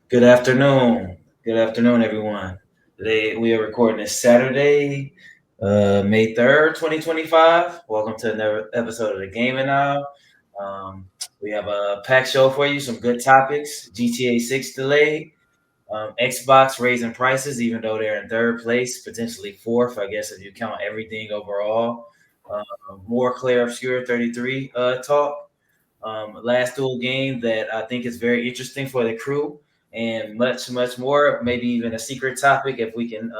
Good afternoon. Good afternoon, everyone. Today we are recording this Saturday, May 3rd, 2025. Welcome to another episode of the Gaming Now. Um, we have a packed show for you, some good topics. GTA 6 delayed, Xbox raising prices, even though they're in third place, potentially fourth, I guess, if you count everything overall. More Claire Obscure 33 talk. Last dual game that I think is very interesting for the crew and much, much more. Maybe even a secret topic if we can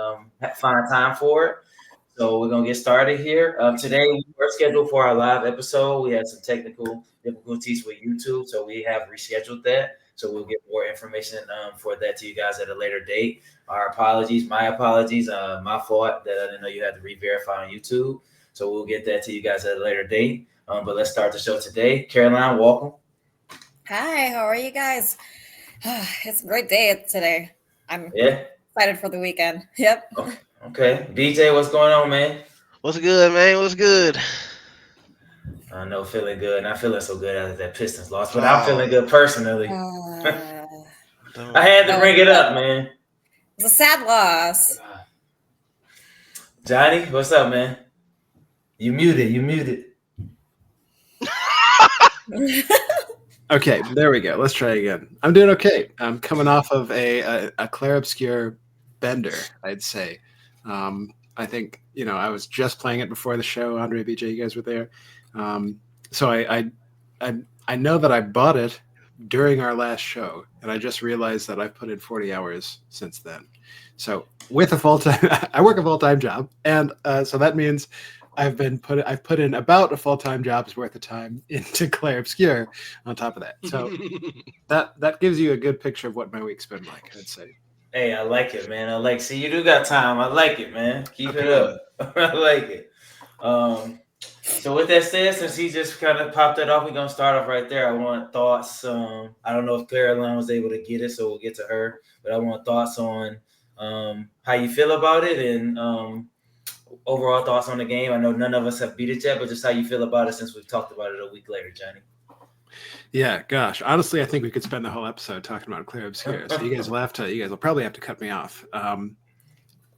find time for it. So we're gonna get started here. Today we're scheduled for our live episode. We had some technical difficulties with YouTube, so we have rescheduled that. So we'll get more information for that to you guys at a later date. Our apologies, my apologies, my fault that I didn't know you had to re-verify on YouTube. So we'll get that to you guys at a later date. But let's start the show today. Caroline, welcome. Hi, how are you guys? It's a great day today. I'm Yeah. excited for the weekend. Yep. Okay. Okay. BJ, what's going on, man? What's good, man? What's good? I know, feeling good. Not feeling so good after that Pistons loss, but I'm Oh, feeling good personally. Uh, I don't. had to that bring was it up, man. it's a sad loss. Johnny, what's up, man? You muted. You muted. Okay, there we go. Let's try again. I'm doing okay. I'm coming off of a Clair Obscure bender, I'd say. I think, I was just playing it before the show. Andre, BJ, you guys were there. So I know that I bought it during our last show, and I just realized that I've put in 40 hours since then. So with a full-time, I work a full-time job, and so that means I've put in about a full-time job's worth of time into Clair Obscure on top of that. So that gives you a good picture of what my week's been like, I'd say. Hey, I like it, man. I like. See, you do got time. I like it, man. Keep it Okay. up. I like it. So with that said, since he just kind of popped it off, we're gonna start off right there. I want thoughts. I don't know if Caroline was able to get it, so we'll get to her. But I want thoughts on how you feel about it and overall thoughts on the game. I know none of us have beat it yet, but just how you feel about it since we've talked about it a week later, Johnny. Yeah, gosh. Honestly, I think we could spend the whole episode talking about Clair Obscure. So you guys will probably have to cut me off.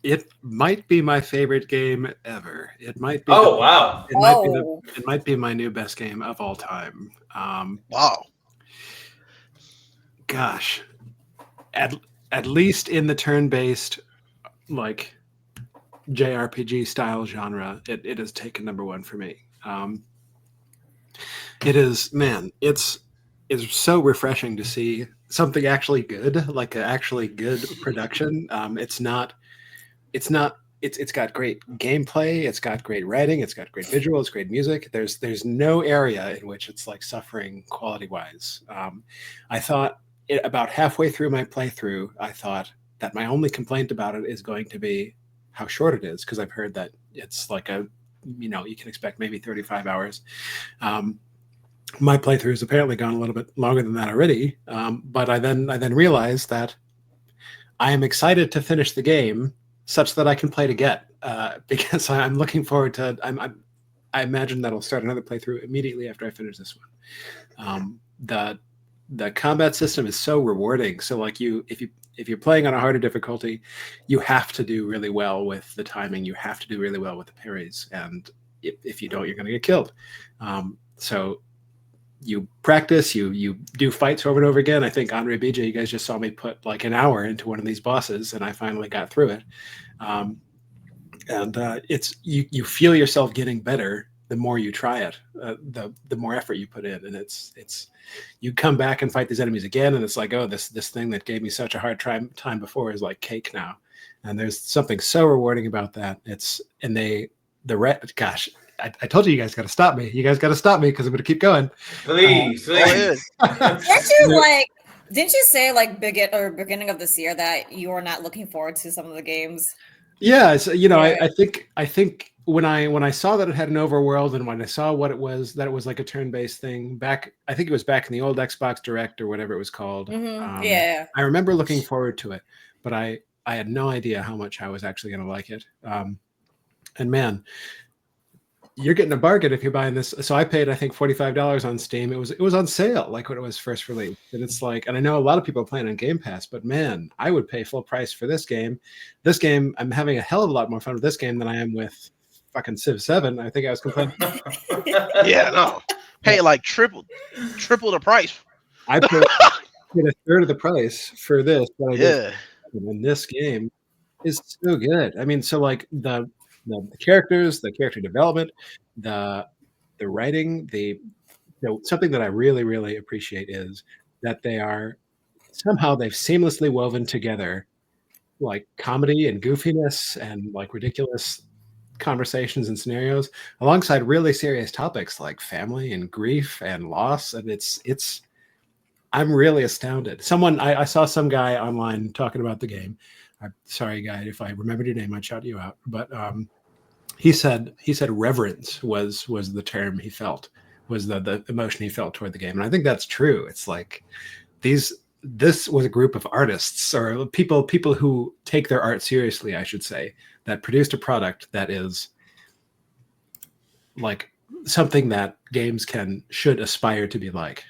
It might be my favorite game ever. It might be. Oh wow! It might be my new best game of all time. Wow. Gosh, at least in the turn-based like JRPG style genre, it has taken number one for me. It is, man. It's so refreshing to see something actually good, like an actually good production. It's got great gameplay, it's got great writing, it's got great visuals, great music. There's no area in which it's like suffering quality wise. I thought about halfway through my playthrough, I thought that my only complaint about it is going to be how short it is, because I've heard that it's like you can expect maybe 35 hours. My playthrough has apparently gone a little bit longer than that already, but I then realized that I am excited to finish the game such that I can play it again, because I'm looking forward to. I imagine that I'll start another playthrough immediately after I finish this one. The combat system is so rewarding. So like if you're playing on a harder difficulty, you have to do really well with the timing. You have to do really well with the parries, and if you don't, you're going to get killed. So you practice, you do fights over and over again. I think Andre, BJ, you guys just saw me put like an hour into one of these bosses, and I finally got through it. It's you feel yourself getting better the more you try it, the more effort you put in, and it's you come back and fight these enemies again, and it's like, oh, this thing that gave me such a hard time before is like cake now, and there's something so rewarding about that. Gosh, I told you guys got to stop me. You guys got to stop me because I'm going to keep going. Please, Go ahead. please. Didn't you say like beginning of this year that you were not looking forward to some of the games? Yeah, so, Yeah. I think when I saw that it had an overworld, and when I saw what it was, that it was like a turn-based thing back, I think it was back in the old Xbox Direct or whatever it was called. Yeah. I remember looking forward to it, but I had no idea how much I was actually going to like it. And man, you're getting a bargain if you're buying this. So I paid, I think, $45 on Steam. It was on sale, like when it was first released. And it's like, and I know a lot of people are playing on Game Pass, but man, I would pay full price for this game. This game, I'm having a hell of a lot more fun with this game than I am with fucking Civ 7. I think I was complaining. Yeah, no. Pay like triple the price. I paid a third of the price for this than I did Yeah. in this game. Is so good. I mean, so like the characters, the character development, the writing, something that I really, really appreciate is that they've seamlessly woven together like comedy and goofiness and like ridiculous conversations and scenarios alongside really serious topics like family and grief and loss. And it's I'm really astounded. I saw some guy online talking about the game. I'm sorry, guy, if I remembered your name, I'd shout you out. But he said reverence was the term he felt, was the emotion he felt toward the game, and I think that's true. It's like this was a group of artists or people who take their art seriously, I should say, that produced a product that is like something that games should aspire to be like.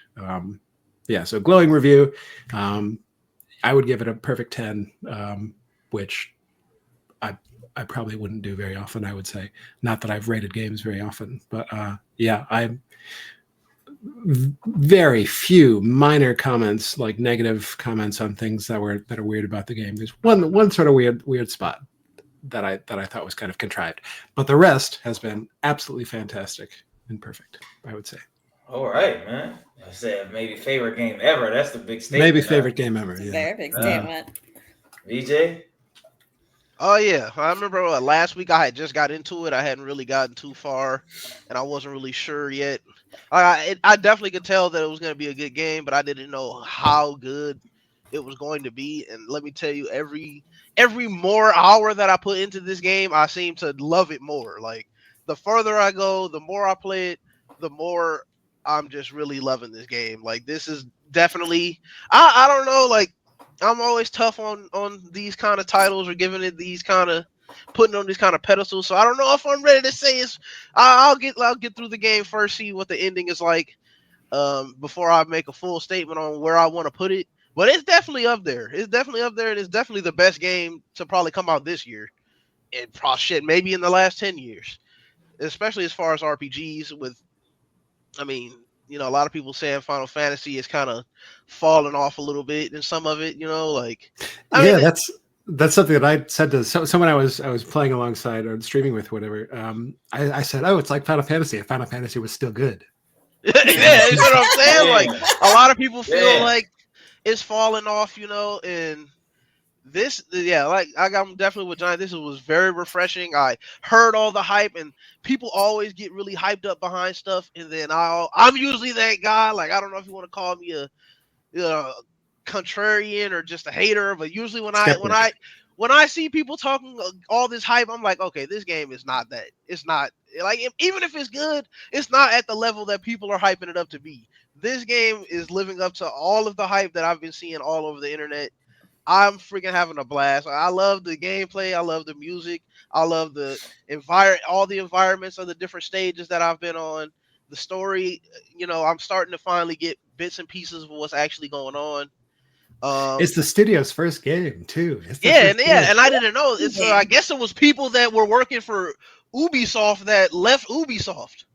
Yeah, so glowing review. I would give it a perfect 10, which I probably wouldn't do very often, I would say. Not that I've rated games very often, but yeah, I'm very few minor comments, like negative comments on things that are weird about the game. There's one sort of weird spot that I thought was kind of contrived, but the rest has been absolutely fantastic and perfect, I would say. All right, man. I said maybe favorite game ever. That's the big statement. Maybe favorite game ever. Yeah. Very big statement. VJ? Oh yeah, I remember last week I had just got into it. I hadn't really gotten too far, and I wasn't really sure yet. I definitely could tell that it was going to be a good game, but I didn't know how good it was going to be. And let me tell you, every more hour that I put into this game, I seem to love it more. Like the further I go, the more I play it, the more I'm just really loving this game. Like this is definitely, I don't know, like I'm always tough on these kind of titles or giving it these kind of putting on these kind of pedestals. So I don't know if I'm ready to say it's. I'll get through the game first, see what the ending is like, before I make a full statement on where I want to put it. But it's definitely up there. It's definitely up there, and it's definitely the best game to probably come out this year. And shit, maybe in the last 10 years, especially as far as RPGs. I mean, a lot of people saying Final Fantasy is kind of falling off a little bit in some of it, like. I mean, that's something that I said to someone I was playing alongside or streaming with, whatever. I said, "Oh, it's like Final Fantasy. If Final Fantasy was still good." Yeah, you know what I'm saying? Like a lot of people feel like it's falling off, and this, like I'm definitely with John. This was very refreshing. I heard all the hype, and people always get really hyped up behind stuff, and then I'm usually that guy. Like I don't know if you want to call me a contrarian or just a hater, but usually when I see people talking all this hype, I'm like, okay, this game is not that. It's not like even if it's good, it's not at the level that people are hyping it up to be. This game is living up to all of the hype that I've been seeing all over the internet. I'm freaking having a blast. I love the gameplay. I love the music. I love the all the environments of the different stages that I've been on. The story, I'm starting to finally get bits and pieces of what's actually going on. It's the studio's first game too. And I didn't know. It's I guess it was people that were working for Ubisoft that left Ubisoft.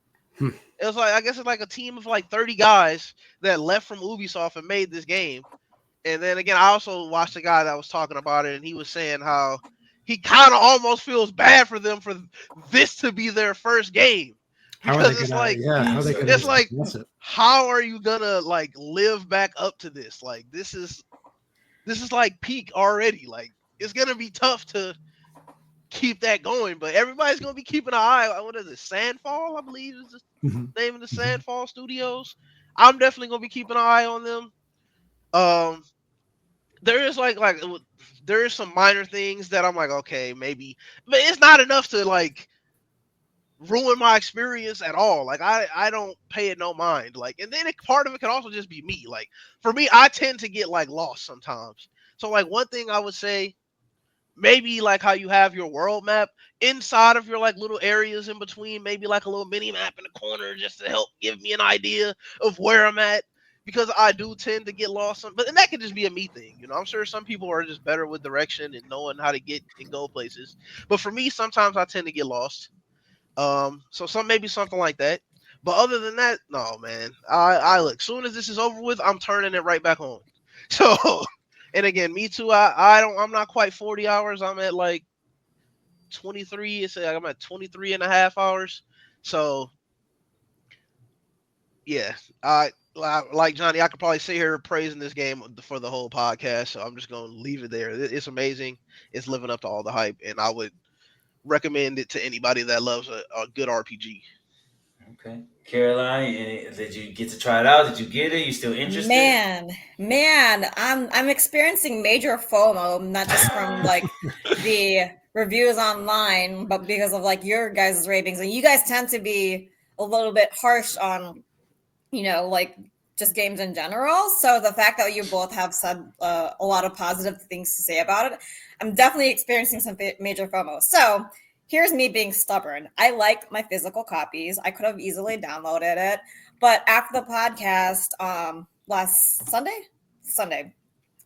It was like, I guess it's like a team of like 30 guys that left from Ubisoft and made this game. And then again, I also watched a guy that was talking about it, and he was saying how he kind of almost feels bad for them for this to be their first game. Because it's like, how are you gonna like live back up to this? Like this is like peak already. Like it's gonna be tough to keep that going, but everybody's gonna be keeping an eye. What is it? Sandfall, I believe is the name of the Sandfall Studios. I'm definitely gonna be keeping an eye on them. There is like there is some minor things that I'm like, okay, maybe, but it's not enough to like ruin my experience at all. Like I don't pay it no mind. Like, and then part of it could also just be me. Like for me, I tend to get like lost sometimes. So like one thing I would say, maybe like how you have your world map inside of your like little areas in between, maybe like a little mini map in the corner just to help give me an idea of where I'm at. Because I do tend to get lost, but and that could just be a me thing, you know. I'm sure some people are just better with direction and knowing how to get and go places. But for me, sometimes I tend to get lost. So maybe something like that. But other than that, no, man. I look. Soon as this is over with, I'm turning it right back on. So, and again, me too. I don't. I'm not quite 40 hours. I'm at like 23. I'm at 23 and a half hours. So yeah, I like Johnny. I could probably sit here praising this game for the whole podcast. So I'm just gonna leave it there. It's amazing. It's living up to all the hype, and I would recommend it to anybody that loves a good RPG. Okay, Caroline, did you get to try it out? Did you get it? You still interested? Man, I'm experiencing major FOMO, not just from like the reviews online, but because of like your guys' ratings. And you guys tend to be a little bit harsh on, like just games in general. So the fact that you both have said a lot of positive things to say about it, I'm definitely experiencing some major FOMO. So here's me being stubborn. I like my physical copies. I could have easily downloaded it, but after the podcast, last Sunday,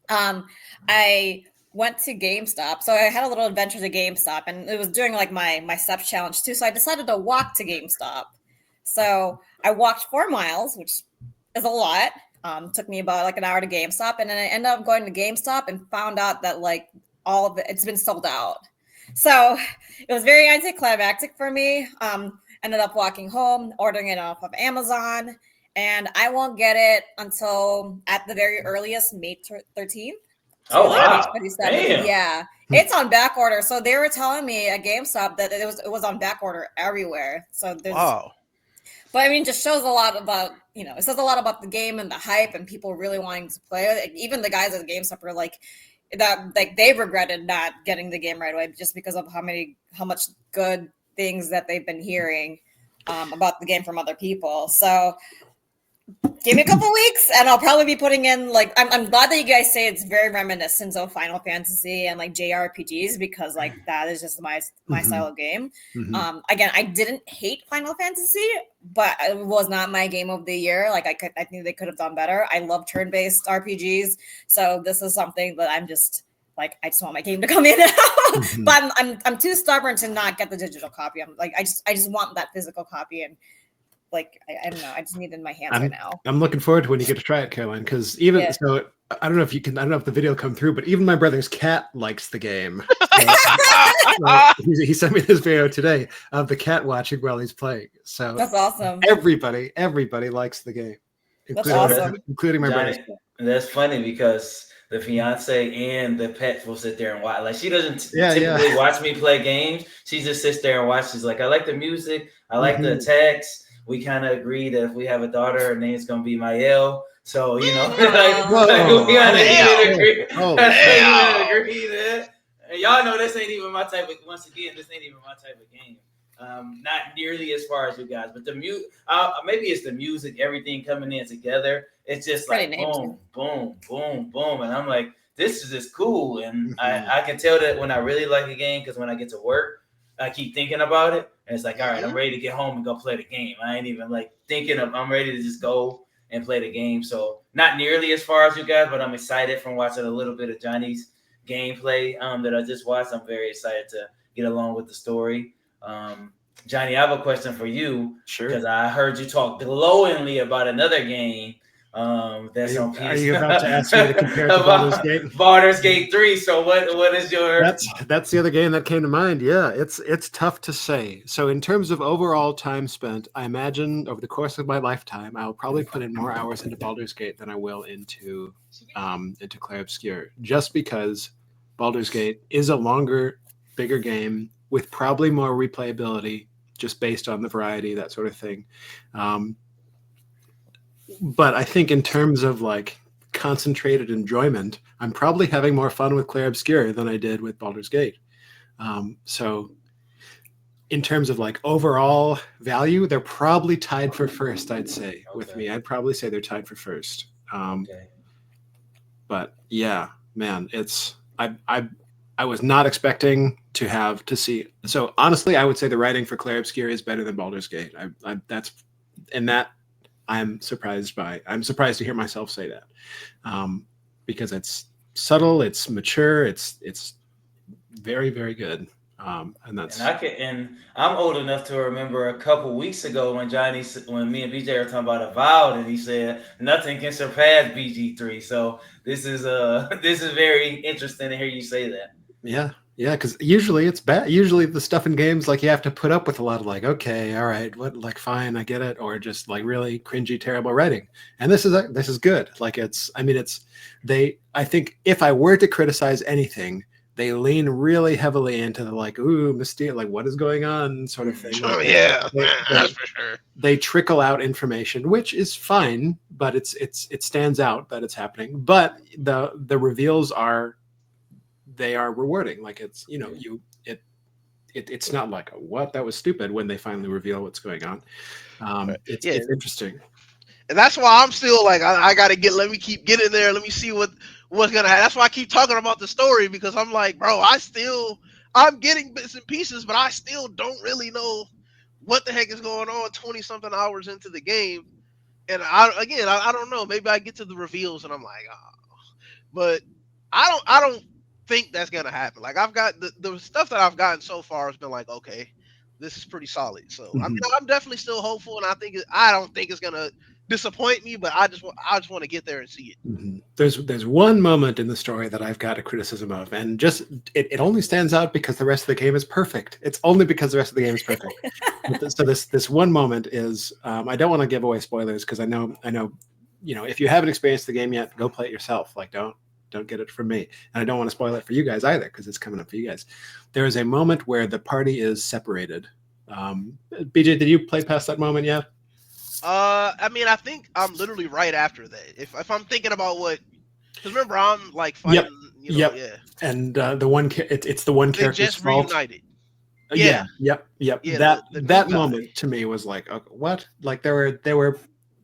I went to GameStop. So I had a little adventure to GameStop, and it was during like my steps challenge too. So I decided to walk to GameStop. So I walked 4 miles, which is a lot. Took me about like an hour to GameStop, and then I ended up going to GameStop and found out that like all of it's been sold out. So it was very anticlimactic for me. Ended up walking home, ordering it off of Amazon, and I won't get it until at the very earliest May 13th. Oh So like May wow! 27th. Damn. Yeah, it's on back order. So they were telling me at GameStop that it was on back order everywhere. So there's Wow. But I mean, just shows a lot about, it says a lot about the game and the hype and people really wanting to play it. Even the guys at GameStop are like that, like they regretted not getting the game right away just because of how much good things that they've been hearing about the game from other people. So give me a couple weeks and I'll probably be putting in like I'm glad that you guys say it's very reminiscent of Final Fantasy and like JRPGs because like that is just my style of game. Again, I didn't hate Final Fantasy, but it was not my game of the year. Like I think they could have done better. I love turn-based RPGs, so this is something that I'm just like I just want my game to come in now. But I'm too stubborn to not get the digital copy. I'm like I just want that physical copy and like I don't know. I just need it in my hands right now. I'm looking forward to when you get to try it, Caroline, because so I don't know if the video come through, but even my brother's cat likes the game. He sent me this video today of the cat watching while he's playing. So that's awesome. Everybody likes the game, including my brother. That's funny because the fiance and the pet will sit there and watch. Like she doesn't typically watch me play games. She just sits there and watches. She's like, I like the music. I like the attacks. We kind of agree that if we have a daughter, her name's gonna be Mael. So we gotta agree. Agree that. And y'all know this ain't even my type of. Once again, this ain't even my type of game. Not nearly as far as you guys, but the maybe it's the music, everything coming in together. It's just like boom, boom, boom, boom, and I'm like, this is just cool. And I can tell that when I really like a game because when I get to work. I keep thinking about it, and it's like, all right, I'm ready to get home and go play the game. I ain't even like I'm ready to just go and play the game. So not nearly as far as you guys, but I'm excited from watching a little bit of Johnny's gameplay that I just watched. I'm very excited to get along with the story. Johnny, I have a question for you. Sure. Because I heard you talk glowingly about another game. That's on PC. Are you about to ask me to compare it to Baldur's Gate? Baldur's Gate 3. So what is your? That's the other game that came to mind. Yeah, it's tough to say. So in terms of overall time spent, I imagine over the course of my lifetime, I'll probably put in more hours into Baldur's Gate than I will into Clair Obscur, just because Baldur's Gate is a longer, bigger game with probably more replayability, just based on the variety, that sort of thing. But I think in terms of like concentrated enjoyment, I'm probably having more fun with Clair Obscur than I did with Baldur's Gate. So in terms of like overall value, they're probably tied for first, I'd say, with me. I'd probably say they're tied for first. But yeah, man, I I was not expecting to see. So honestly, I would say the writing for Clair Obscur is better than Baldur's Gate. I'm surprised by. I'm surprised to hear myself say that, because it's subtle, it's mature, it's very, very good. And that's and I'm old enough to remember a couple weeks ago when me and BJ were talking about Avowed, and he said nothing can surpass BG3. So this is this is very interesting to hear you say that. yeah, yeah. Because usually it's bad. Usually the stuff in games like you have to put up with a lot of like, okay, all right, what, like, fine, I get it, or just like really cringy, terrible writing. And this is good. Like it's. I mean, it's they. I think if I were to criticize anything, they lean really heavily into the like, ooh, mysterious, like what is going on, sort of thing. Like That's for sure. they trickle out information, which is fine, but it stands out that it's happening. But the reveals are rewarding. Like it's it's not like what, that was stupid when they finally reveal what's going on. It's interesting. And that's why I'm still like, I gotta let me keep getting there. Let me see what's gonna happen. That's why I keep talking about the story, because I'm like, bro, I'm getting bits and pieces, but I still don't really know what the heck is going on 20 something hours into the game. And I don't know. Maybe I get to the reveals and I'm like, oh. But I don't think that's gonna happen. Like, I've got the stuff that I've gotten so far has been like, okay, this is pretty solid. So I mean, I'm definitely still hopeful, and I don't think it's gonna disappoint me, but I just want to get there and see it. There's one moment in the story that I've got a criticism of, and just it only stands out because the rest of the game is perfect. It's only because the rest of the game is perfect. So this one moment is, I don't want to give away spoilers, because I know if you haven't experienced the game yet, go play it yourself. Like, don't get it from me, and I don't want to spoil it for you guys either, because it's coming up for you guys. There is a moment where the party is separated. BJ, did you play past that moment yet? I mean, I think I'm literally right after that. If I'm thinking about because remember, I'm like fighting. Yep. Yeah. And the one it's the one character's just fault. Reunited. Yeah. Yep. Yeah, that moment to me was like, okay, what? Like there were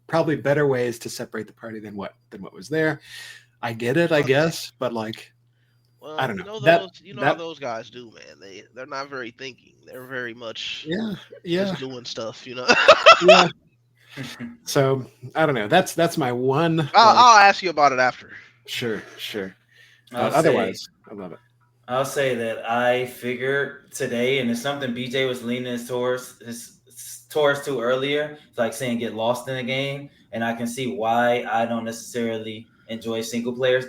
probably better ways to separate the party than what was there. I get it, I guess, but like, well, I don't know. How those guys do, man. They're not very thinking. They're very much just doing stuff, Yeah. So I don't know. That's my one. I'll ask you about it after. Sure. Otherwise, I love it. I'll say that I figured today, and it's something BJ was leaning towards to earlier. It's like saying get lost in a game, and I can see why I don't necessarily enjoy single player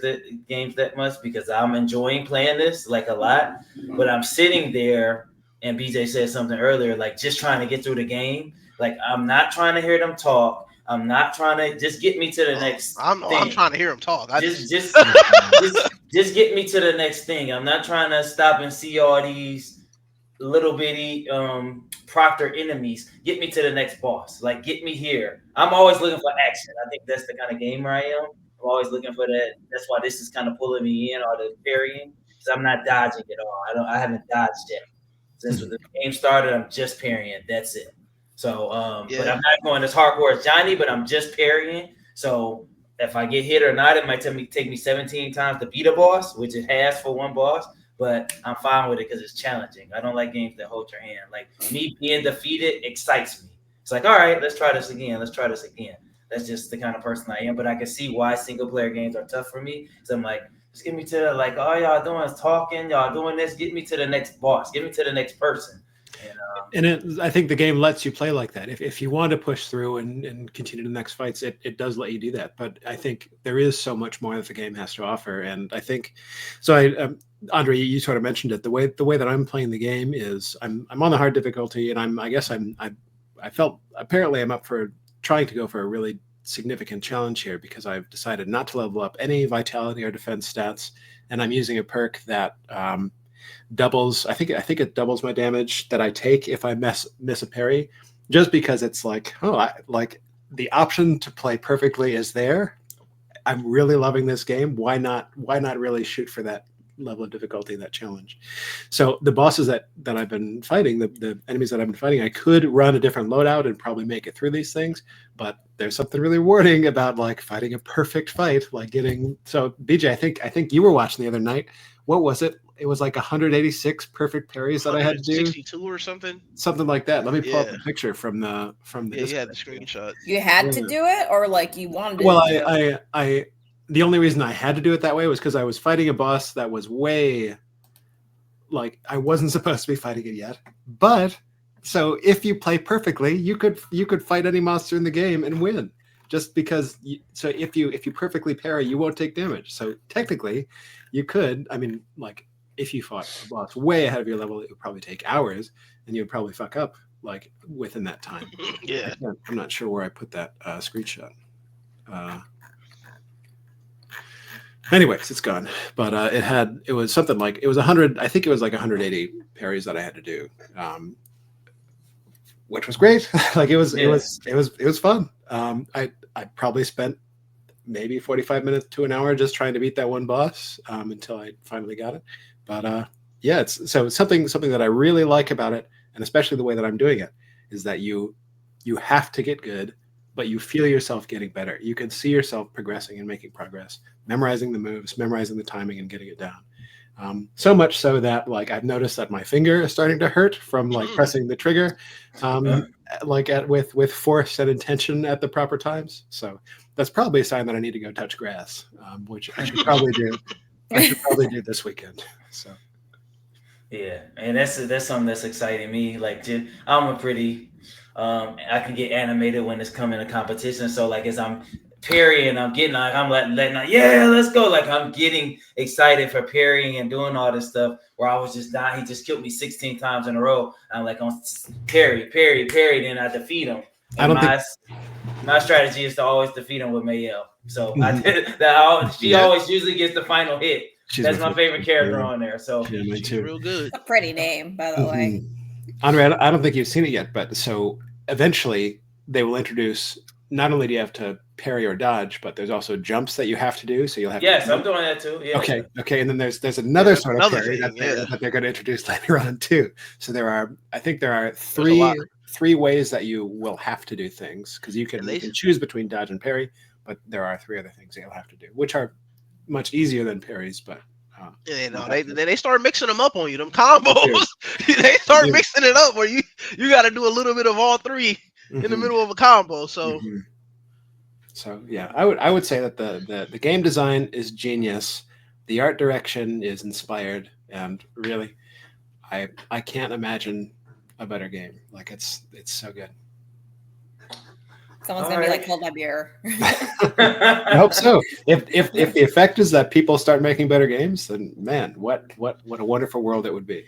games that much, because I'm enjoying playing this like a lot, but I'm sitting there, and BJ said something earlier, like just trying to get through the game. Like, I'm not trying to hear them talk. I'm not trying to just get me to the next thing. I'm trying to hear them talk. Just get me to the next thing. I'm not trying to stop and see all these little bitty proctor enemies. Get me to the next boss. Like, get me here. I'm always looking for action. I think that's the kind of gamer I am. I'm always looking for that. That's why this is kind of pulling me in, or the parrying, because I'm not dodging at all. I haven't dodged yet. Since the game started, I'm just parrying. That's it. So, but I'm not going as hardcore as Johnny, but I'm just parrying. So if I get hit or not, it might take me 17 times to beat a boss, which it has for one boss, but I'm fine with it because it's challenging. I don't like games that hold your hand. Like, me being defeated excites me. It's like, all right, let's try this again. That's just the kind of person I am. But I can see why single player games are tough for me. So I'm like, just get me to like, all y'all doing is talking, y'all doing this, get me to the next boss, get me to the next person. I think the game lets you play like that. If you want to push through and continue the next fights, it does let you do that. But I think there is so much more that the game has to offer. And I think, so Andre, you sort of mentioned it. The way that I'm playing the game is I'm on the hard difficulty, and I felt apparently I'm up for trying to go for a really significant challenge here, because I've decided not to level up any vitality or defense stats, and I'm using a perk that doubles. I think it doubles my damage that I take if I miss a parry, just because it's like, like the option to play perfectly is there. I'm really loving this game. Why not really shoot for that level of difficulty, that challenge? So the bosses that I've been fighting, the enemies that I've been fighting, I could run a different loadout and probably make it through these things, but there's something really rewarding about like fighting a perfect fight, like getting. So BJ, I think you were watching the other night. What was it? it was like 186 perfect parries that I had to do, 162 or something. something like that. Let me pull up Yeah, the picture from the yeah, you had Discord. the screenshot. You had to Yeah. do it, or like you wanted Well, to do it? the only reason I had to do it that way was because I was fighting a boss that was way like I wasn't supposed to be fighting it yet. But so if you play perfectly, you could fight any monster in the game and win. Just because so if you perfectly parry, you won't take damage. So technically, you could. I mean, like if you fought a boss way ahead of your level, it would probably take hours, and you would probably fuck up like within that time. Yeah, I'm not sure where I put that screenshot. Uh, Anyways, it's gone. But it was something like it was 100. I think it was like 180 parries that I had to do, which was great. Like Yeah. it was fun. I probably spent maybe 45 minutes to an hour just trying to beat that one boss until I finally got it. But yeah, it's something that I really like about it, and especially the way that I'm doing it is that you have to get good, but you feel yourself getting better. You can see yourself progressing and making progress, memorizing the moves, memorizing the timing, and getting it down. So much so that like I've noticed that my finger is starting to hurt from like pressing the trigger, like with force and intention at the proper times. So that's probably a sign that I need to go touch grass, which I should probably do. I should probably do this weekend. So Yeah, and that's something that's exciting me. Like, I'm a pretty, I can get animated when it's coming to competition. So like as I'm parrying, I'm getting, like, I'm letting out, yeah, let's go. Like I'm getting excited for parrying and doing all this stuff. Where I was just dying, he just killed me 16 times in a row. I'm like on parry, parry, parry, then I defeat him. I And don't think. my strategy is to always defeat him with Mayel. So I did that. She Yeah, always usually gets the final hit. she's That's my favorite character Yeah, on there. So yeah, mine she's too. real good. A pretty name, by the way. Andre, I don't think you've seen it yet, but so eventually they will introduce. Not only do you have to parry or dodge, but there's also jumps that you have to do. So you'll have to yes, I'm jump. doing that too. Yeah, Okay, yeah. okay, and then there's Yeah, another that's sort of another parry thing. Yeah, that they're going to introduce later on too. So I think there are there's a lot, three ways that you will have to do things because and you they can choose between dodge and parry, but there are three other things that you'll have to do, which are much easier than parries, but you you'll know have they start mixing them up on you. Them combos, to they start do. mixing it up where you got to do a little bit of all three in the Hmm. middle of a combo. So Hmm. So yeah, I would say that the game design is genius, the art direction is inspired, and really, I can't imagine a better game. Like it's so good. Someone's All gonna be right. like, "Hold my beer." I hope so. If the effect is that people start making better games, then man, what a wonderful world it would be.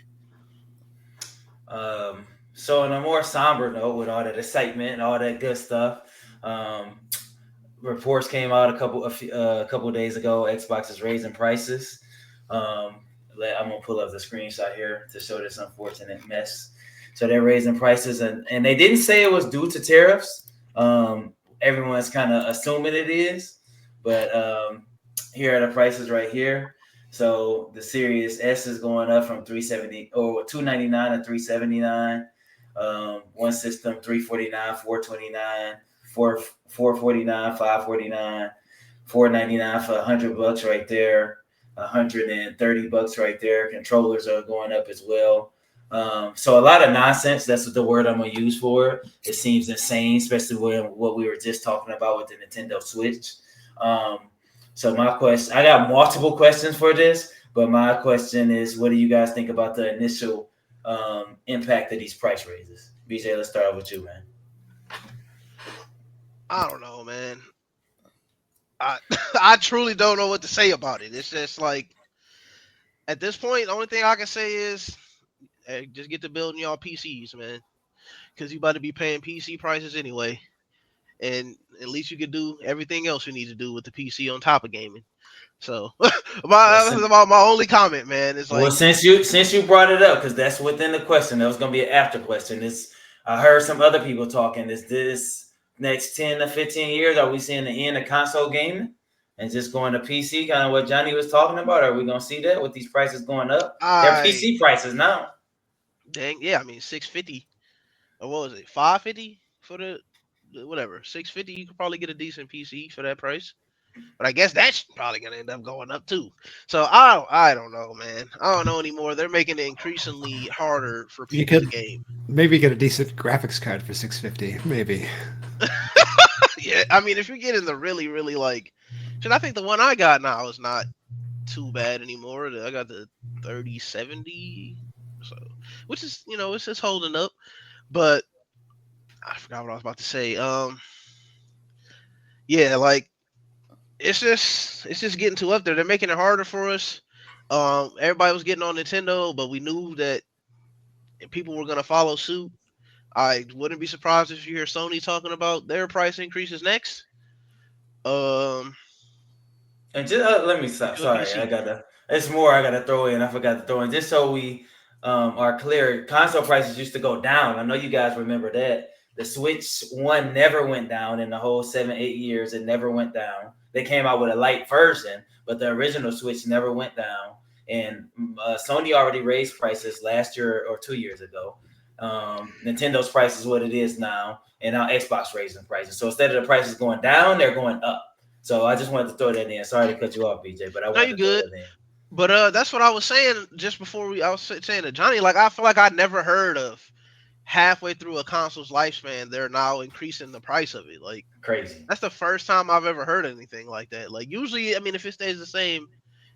So on a more somber note, with all that excitement and all that good stuff, um, reports came out a couple of days ago. Xbox is raising prices. I'm gonna pull up the screenshot here to show this unfortunate mess. So they're raising prices, and they didn't say it was due to tariffs. Everyone's kind of assuming it is, but here are the prices right here. So the Series S is going up from 370 or 299 to 379. One system 349, 429, 449, 549, 499 for $100 right there. $130 right there. Controllers are going up as well. So a lot of nonsense. That's what the word I'm gonna use for it. It seems insane, especially with what we were just talking about with the Nintendo Switch. Um, so my question, I got multiple questions for this, but my question is, what do you guys think about the initial impact of these price raises? BJ, let's start with you, man. I don't know, man. I I truly don't know what to say about it. It's just like at this point, the only thing I can say is, hey, just get to building y'all PCs, man, because you about to be paying PC prices anyway, and at least you can do everything else you need to do with the PC on top of gaming. So Well, that's about my only comment, man. It's Well, like, since you brought it up, because that's within the question, that was gonna be an after question. Is I heard some other people talking. Is this next 10 to 15 years? Are we seeing the end of console gaming and just going to PC? Kind of what Johnny was talking about. Are we gonna see that with these prices going up? They're I PC prices now. dang, yeah, I mean 650 or what was it, 550 for the whatever 650? You could probably get a decent PC for that price. But I guess that's probably gonna end up going up too. So I don't know, man. I don't know anymore. They're making it increasingly harder for You people to could game. maybe get a decent graphics card for 650, maybe. Yeah, I mean, if you're getting the really, really like, shit, I think the one I got now is not too bad anymore. I got the 3070, so which is it's just holding up. But I forgot what I was about to say. Yeah, like it's just getting too up there. They're making it harder for us. Everybody was getting on Nintendo, but we knew that people were gonna follow suit. I wouldn't be surprised if you hear Sony talking about their price increases next. Um, And just let me stop. to a Sorry, I PC. gotta. It's more I gotta throw in. I forgot to throw in just so we are clear. Console prices used to go down. I know you guys remember that. The Switch One never went down in the whole 7-8 years. It never went down. They came out with a light version, but the original Switch never went down. And Sony already raised prices last year or 2 years ago. Nintendo's price is what it is now, and now Xbox raising prices. So instead of the prices going down, they're going up. So I just wanted to throw that in. Sorry to cut you off, BJ, but I No, you wanted to throw good. that in. But that's what I was saying just before I was saying to Johnny. Like I feel like I'd never heard of halfway through a console's lifespan, they're now increasing the price of it. Like Crazy. that's the first time I've ever heard anything like that. Like usually, I mean, if it stays the same,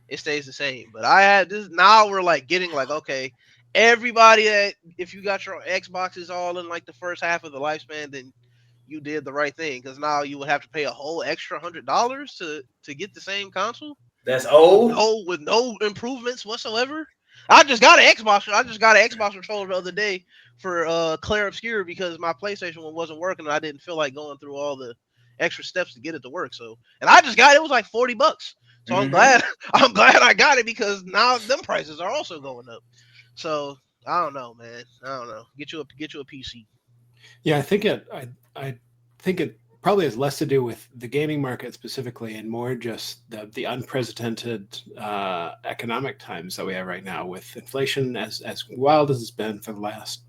it stays the same. But I had this now we're like getting like okay, everybody that if you got your Xboxes all in like the first half of the lifespan, then you did the right thing because now you would have to pay a whole extra $100 to get the same console That's old. with no improvements whatsoever. I just got an Xbox. I just got an Xbox controller the other day for Claire Obscure because my PlayStation one wasn't working and I didn't feel like going through all the extra steps to get it to work. So, and I just got it. It was like $40. So I'm Mm-hmm. glad I'm glad I got it because now them prices are also going up. So I don't know, man. I don't know. Get you a PC. Yeah, I think it probably has less to do with the gaming market specifically, and more just the unprecedented economic times that we have right now, with inflation as wild as it's been for the last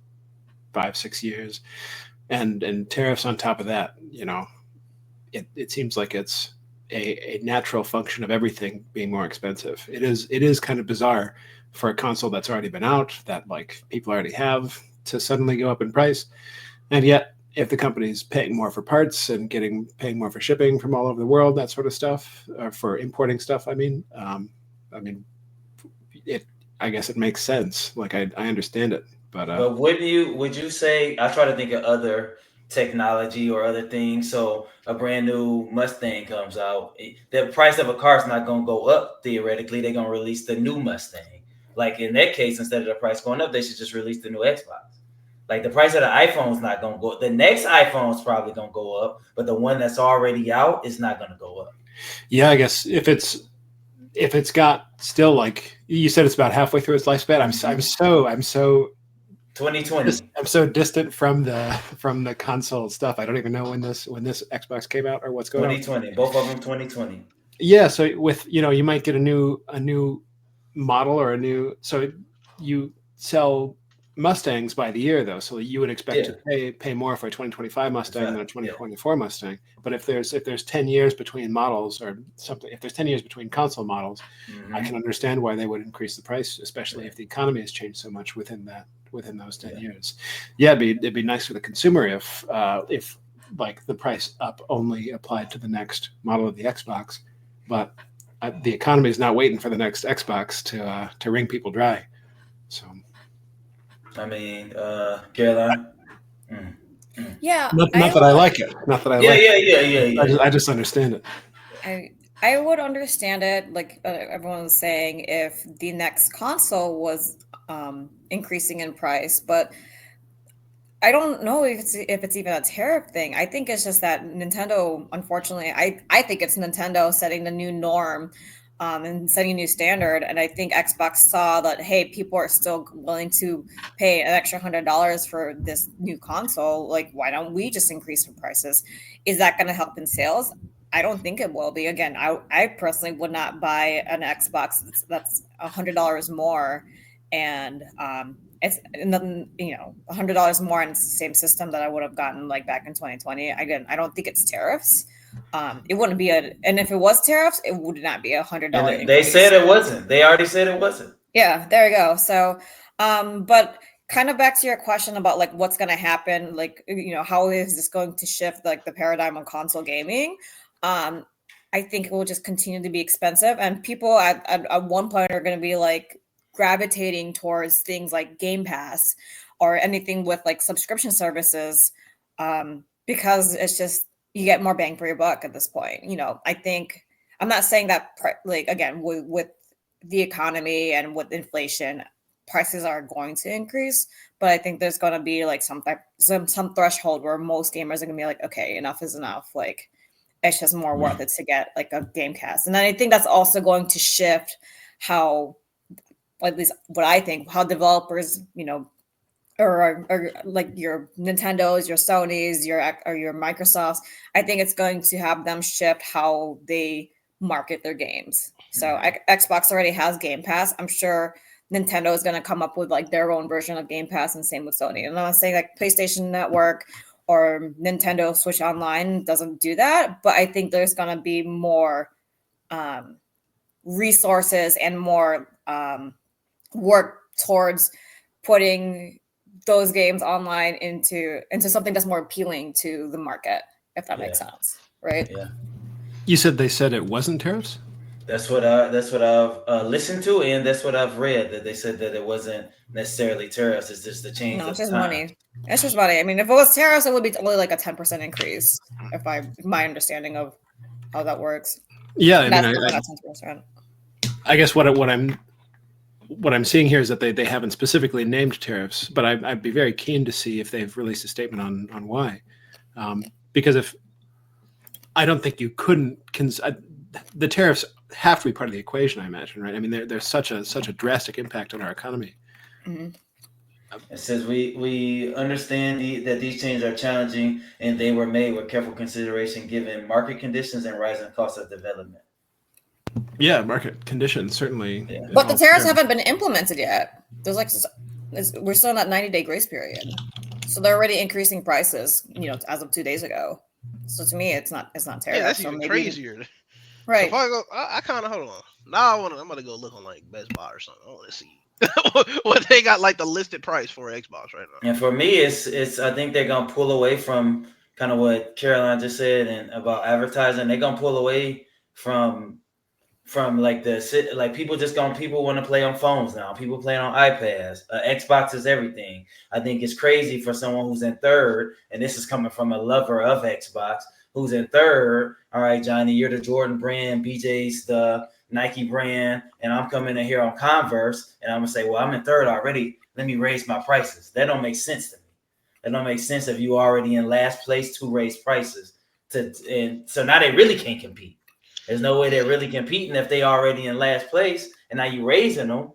5 6 years, and tariffs on top of that. It seems like it's a natural function of everything being more expensive. It is kind of bizarre for a console that's already been out, that like people already have, to suddenly go up in price. And yet, if the company's paying more for parts and paying more for shipping from all over the world, that sort of stuff, or for importing stuff, I mean, it. I guess it makes sense. Like I understand it, but But would you say, I try to think of other technology or other things. So a brand new Mustang comes out, the price of a car is not gonna go up theoretically. They're gonna release the new Mustang. Like in that case, instead of the price going up, they should just release the new Xbox. Like the price of the iPhone's not gonna go up. The next iPhone's probably gonna go up, but the one that's already out is not gonna go up. yeah, I guess if it's got still, like you said, it's about halfway through its lifespan. I'm so 2020. I'm so distant from the console stuff. I don't even know when this Xbox came out or what's going on. 2020. Both of them 2020. Yeah, so with you might get a new model, or so you sell Mustangs by the year, though, so you would expect Yeah. to pay more for a 2025 Mustang than a Yeah. 2024 Mustang. But if there's 10 years between models or something, if there's 10 years between console models, I Mm-hmm. can understand why they would increase the price, especially if the economy has changed so much within those 10 Yeah. years. Yeah, it'd be nice for the consumer if like the price up only applied to the next model of the Xbox, but the economy is not waiting for the next Xbox to wring people dry. So I mean, Caroline. Mm. Mm. Yeah, not that I like it. Not that I Yeah, like yeah, it. yeah, yeah, I yeah, just, yeah. I just understand it. I I would understand it, like everyone was saying, if the next console was increasing in price, but I don't know if it's even a tariff thing. I think it's just that Nintendo, unfortunately, I think it's Nintendo setting the new norm, and setting a new standard. And I think Xbox saw that, hey, people are still willing to pay an extra $100 for this new console. Like, why don't we just increase the prices? Is that going to help in sales? I don't think it will be. Again, I personally would not buy an Xbox that's $100 more, and it's nothing, $100 more, and it's the same system that I would have gotten like back in 2020. Again, I don't think it's tariffs. It wouldn't be and if it was tariffs, it would not be $100 And they increase. said it wasn't. They already said it wasn't. Yeah, there you go. So, but kind of back to your question about like what's going to happen, like, how is this going to shift like the paradigm on console gaming? I think it will just continue to be expensive, and people at one point are going to be like gravitating towards things like Game Pass or anything with like subscription services, because it's just you get more bang for your buck at this point. I think I'm not saying that like again with the economy and with inflation, prices are going to increase, but I think there's going to be like some threshold where most gamers are going to be like, okay, enough is enough. Like, it's just more worth it to get like a Gamepass. And then I think that's also going to shift how, at least what I think, how developers, or like your Nintendos, your Sonys, your Microsofts. I think it's going to have them shift how they market their games. So Xbox already has Game Pass. I'm sure Nintendo is going to come up with like their own version of Game Pass, and same with Sony. And I'm not saying like PlayStation Network or Nintendo Switch Online doesn't do that, but I think there's going to be more resources and more work towards putting those games online into something that's more appealing to the market, if that makes sense, right? Yeah. You said they said it wasn't tariffs? That's what I've listened to, and that's what I've read, that they said that it wasn't necessarily tariffs. It's just the change No, of it's just time. money. It's just money. I mean, if it was tariffs, it would be only like a 10% increase. My understanding of how that works. Yeah, I That's mean, not 10%. I guess what I'm seeing here is that they haven't specifically named tariffs, but I'd be very keen to see if they've released a statement on why, because if I don't think you couldn't the tariffs have to be part of the equation, I imagine, right? I mean, there's such a drastic impact on our economy. Mm-hmm. It says we understand that these changes are challenging, and they were made with careful consideration given market conditions and rising costs of development. Yeah, market conditions certainly. Yeah. But the tariffs haven't been implemented yet. There's like we're still in that 90-day grace period, so they're already increasing prices. As of 2 days ago. So to me, it's not tariffs. Yeah, that's so even maybe, crazier. right? So if I go, I kind of hold on. Now I'm gonna go look on like Best Buy or something. I want to see what they got like the listed price for Xbox right now. And for me, it's I think they're gonna pull away from kind of what Caroline just said and about advertising. They're gonna pull away from like people want to play on phones now. People playing on iPads. Xbox is everything. I think it's crazy for someone who's in third, and this is coming from a lover of Xbox who's in third. All right, Johnny, you're the Jordan brand, BJ's the Nike brand, and I'm coming in here on Converse, and I'm gonna say, well, I'm in third already. Let me raise my prices. That don't make sense to me. That don't make sense if you already in last place to raise prices. And so now they really can't compete. There's no way they're really competing if they already in last place, and now you raising them.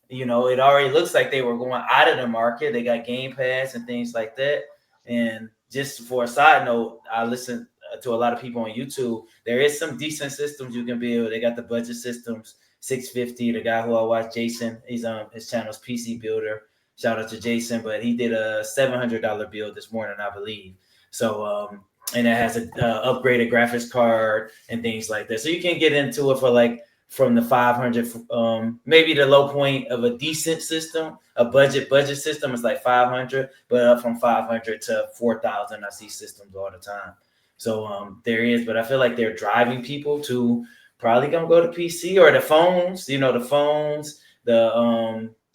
It already looks like they were going out of the market. They got Game Pass and things like that. And just for a side note, I listen to a lot of people on YouTube. There is some decent systems you can build. They got the budget systems, 650. The guy who I watch, Jason, he's on his channel's PC Builder. Shout out to Jason, but he did a $700 build this morning, I believe. So, and it has an upgraded graphics card and things like that. So you can get into it for like from the 500, maybe the low point of a decent system, a budget system is like 500, but up from 500 to 4,000. I see systems all the time. So there is, but I feel like they're driving people to probably gonna go to PC or the phones, the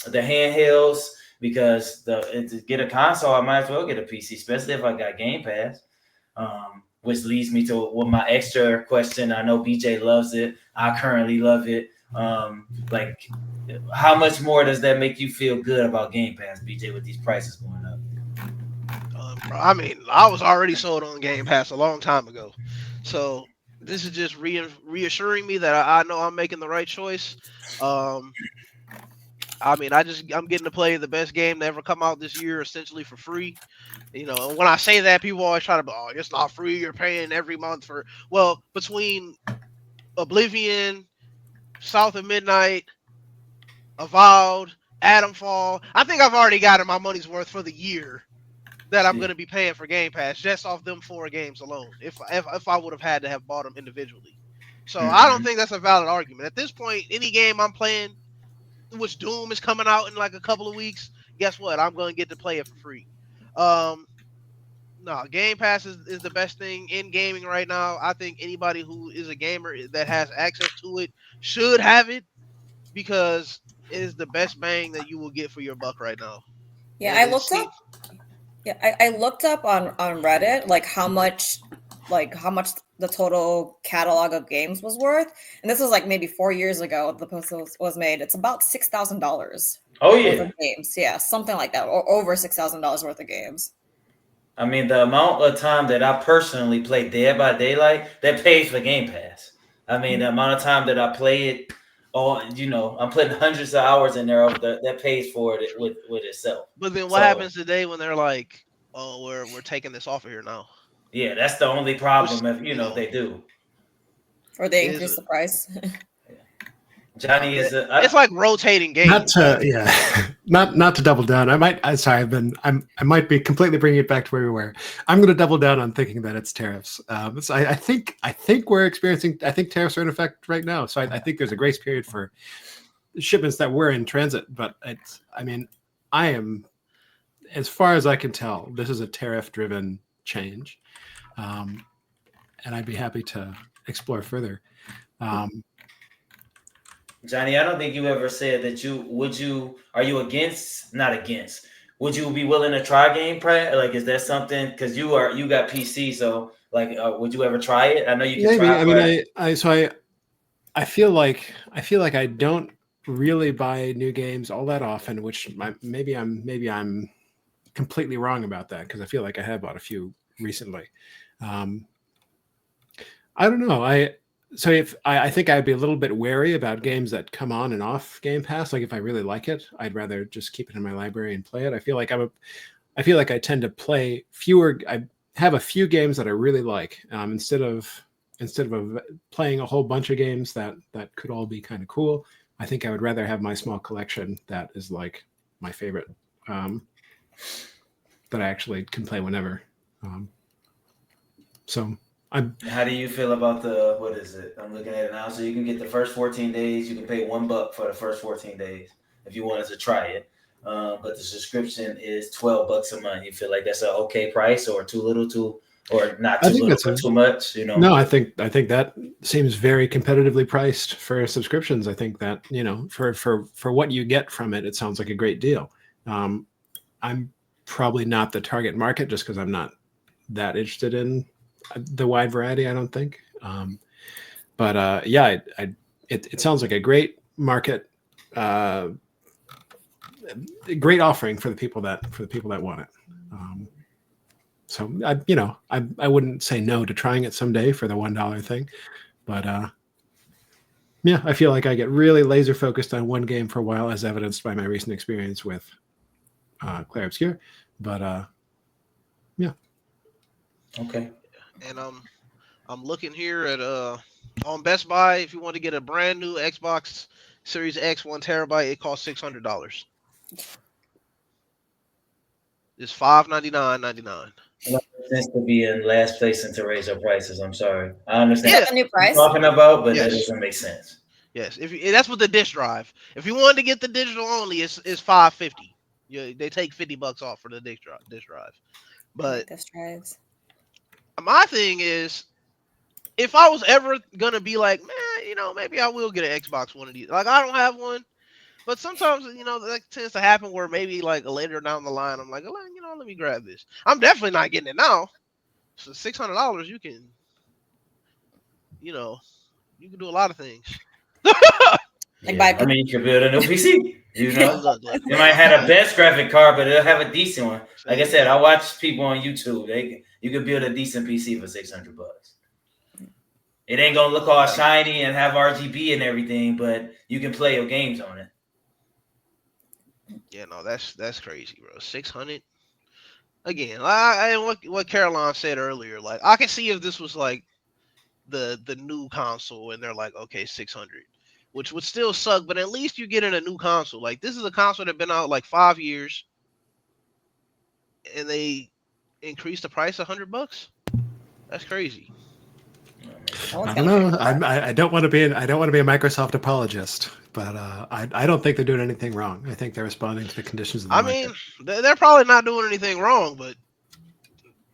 handhelds, because to get a console, I might as well get a PC, especially if I got Game Pass. Which leads me to my extra question. I know BJ loves it. I currently love it. Like, how much more does that make you feel good about Game Pass, BJ, with these prices going up? I mean, I was already sold on Game Pass a long time ago. So this is just reassuring me that I know I'm making the right choice. I mean, I'm getting to play the best game to ever come out this year, essentially for free. And when I say that, people always try to be, oh, it's not free. You're paying every month for. Well, between Oblivion, South of Midnight, Avowed, Atomfall, I think I've already gotten my money's worth for the year that I'm Yeah. going to be paying for Game Pass just off them 4 games alone. If I would have had to have bought them individually, so I don't Mhm. think that's a valid argument at this point. Any game I'm playing, which Doom is coming out in like a couple of weeks, guess what? I'm going to get to play it for free. Um, no, Game Pass is the best thing in gaming right now. I think anybody who is a gamer that has access to it should have it because it is the best bang that you will get for your buck right now. Yeah, And I it looked up. seems Yeah, I looked up on Reddit how much the total catalog of games was worth, and this was like maybe 4 years ago. The post was made. It's about $6,000 Oh worth yeah. of games. Yeah, something like that, or over $6,000 worth of games. I mean, the amount of time that I personally play Dead by Daylight, that pays for Game Pass. I mean, the amount of time that I play it, I'm putting hundreds of hours in there of that pays for it with itself. but then what So happens today when they're like, "Oh, we're taking this off of here now," yeah, that's the only which problem if you know they do. Or they is increase the price. Johnny is it's like rotating Not games. to not to double down. I'm sorry. I might be completely bringing it back to where we were. I'm going to double down on thinking that it's tariffs. So I think we're experiencing. I think tariffs are in effect right now. So I think there's a grace period for shipments that were in transit. But I am, as far as I can tell, this is a tariff-driven change, and I'd be happy to explore further. Johnny, I don't think you ever said that are you not against, would you be willing to try Game Pass? Like, is that something, because you got PC, so like, would you ever try it? I know you can Maybe. try I for mean, I feel like I don't really buy new games all that often, which maybe I'm completely wrong about that because I feel like I have bought a few recently. I don't know. I think I'd be a little bit wary about games that come on and off Game Pass. Like if I really like it, I'd rather just keep it in my library and play it. I feel like I tend to play fewer. I have a few games that I really like instead of playing a whole bunch of games that could all be kind of cool. I think I would rather have my small collection that is like my favorite, that I actually can play whenever. So How do you feel about what is it? I'm looking at it now. So you can get the first 14 days. You can pay $1 for the first 14 days if you wanted to try it. But the subscription is $12 a month. You feel like that's an okay price, or too little, or not I too think little, that's but too much? No, I think that seems very competitively priced for subscriptions. I think that for what you get from it, it sounds like a great deal. I'm probably not the target market just because I'm not that interested in the wide variety. I don't think. But yeah, it sounds like a great market, great offering for the people that want it. So I wouldn't say no to trying it someday for the $1 thing, but yeah, I feel like I get really laser focused on one game for a while, as evidenced by my recent experience with Clair Obscur. But yeah, Okay. And I'm looking here at on Best Buy. If you want to get a brand new Xbox Series X 1 TB, it costs $600. It's $599.99. It makes sense to be in last place and to raise your prices. I'm sorry. I Is understand Yeah. that the new what you're price? talking about, but that Yes. doesn't make sense. Yes. That's with the disc drive. If you wanted to get the digital only, it's $550. They take $50 off for the disc drive. But This drives. my thing is, if I was ever gonna be like, man, maybe I will get an Xbox one of these. Like I don't have one, but sometimes that tends to happen where maybe like later down the line, I'm like, let me grab this. I'm definitely not getting it now. So $600, you can do a lot of things. Like buy I mean, you could build a new PC. Look, It might have the best graphic card, but it'll have a decent one. Like I see, said, I watch people on YouTube. You could build a decent PC for $600. It ain't gonna look all shiny and have RGB and everything, but you can play your games on it. yeah, no, that's crazy, bro. 600 again. And what Caroline said earlier, like I can see if this was like the new console and they're like, okay, 600, which would still suck, but at least you're getting a new console. Like this is a console that's been out like 5 years, and they increase the price $100? That's crazy. I don't know. I don't want to be I don't want to be a Microsoft apologist, but I don't think they're doing anything wrong. I think they're responding to the conditions of the market. mean, they're probably not doing anything wrong, but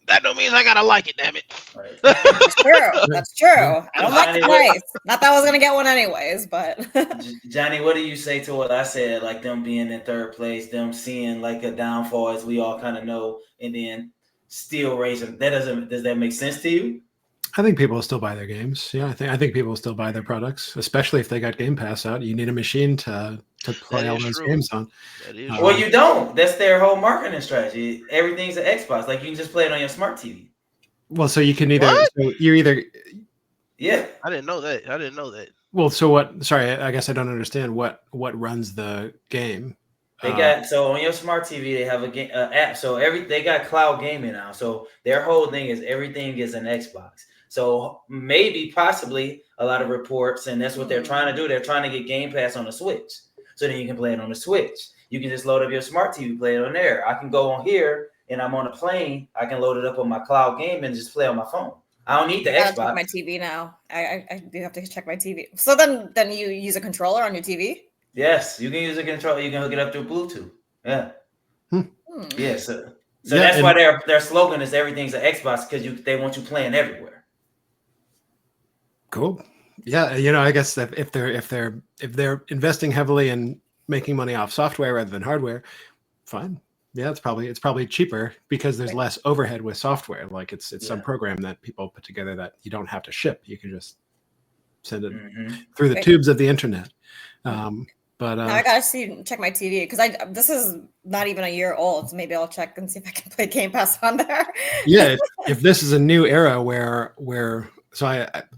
that don't mean I gotta like it. Damn it. Right. That's true. That's true. I don't like the price. Not that I was gonna get one anyways, but Johnny, what do you say to what I said? Like them being in third place, them seeing like a downfall, as we all kind of know, and then still raising. Does that make sense to you? I think people will still buy their games. Yeah, I think people will still buy their products, especially if they got Game Pass out. You need a machine to play all those games on. Well, you don't. That's their whole marketing strategy. Everything's an Xbox. Like you can just play it on your smart TV. Well, so you can either Yeah. I didn't know that. Well, so what? Sorry, I guess I don't understand what runs the game. They got so on your smart TV they have a game app. So they got cloud gaming now. So their whole thing is everything is an Xbox. So maybe possibly a lot of reports, and that's what they're trying to do. They're trying to get Game Pass on the Switch, so then you can play it on the Switch. You can just load up your smart TV, play it on there. I can go on here, and I'm on a plane. I can load it up on my cloud game and just play on my phone. I don't need the Xbox. Check my TV now. I do have to check my TV. So then you use a controller on your TV? Yes, you can use a controller. You can hook it up through Bluetooth. Yeah. Yeah. So Yeah, that's why their slogan is everything's an Xbox, because they want you playing everywhere. Cool. Yeah, I guess that if they're investing heavily in making money off software rather than hardware, fine. Yeah, it's probably cheaper because there's less overhead with software. Like it's some program that people put together that you don't have to ship. You can just send it through the tubes of the internet. But now I gotta check my TV because this is not even a year old. So maybe I'll check and see if I can play Game Pass on there. Yeah, if this is a new era where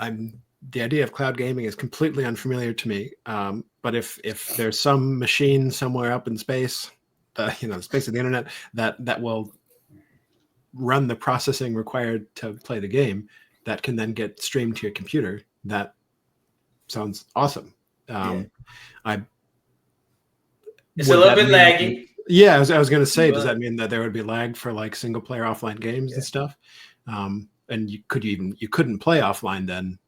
I'm the idea of cloud gaming is completely unfamiliar to me. But if there's some machine somewhere up in space, the space of the internet that will run the processing required to play the game, that can then get streamed to your computer, that sounds awesome. It's a little bit laggy. Yeah, I was going to say, does that mean that there would be lag for like single player offline games and stuff? And you couldn't play offline then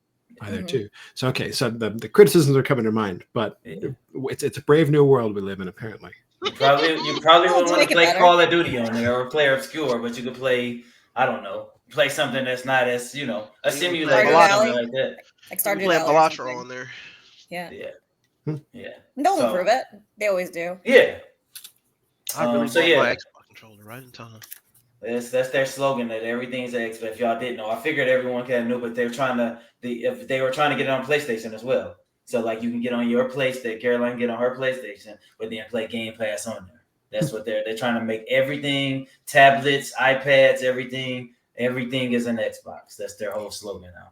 either too. So okay, so the criticisms are coming to mind, but it's a brave new world we live in apparently. You probably wouldn't want to play Call of Duty on there or play Obscure, but you could play, I don't know, play something that's not as a simulator or something like that. Like Stardew Play Valley Balatro on there. Yeah. Yeah. They'll improve it. They always do. Yeah. I really want my Xbox controller right in time. That's their slogan, that everything's an Xbox. If y'all didn't know, I figured everyone kind of knew, but they're trying to. If they were trying to get it on PlayStation as well, so like you can get on your PlayStation, Caroline can get on her PlayStation, but then play Game Pass on there. That's what they're trying to make everything, tablets, iPads, everything is an Xbox. That's their whole slogan now.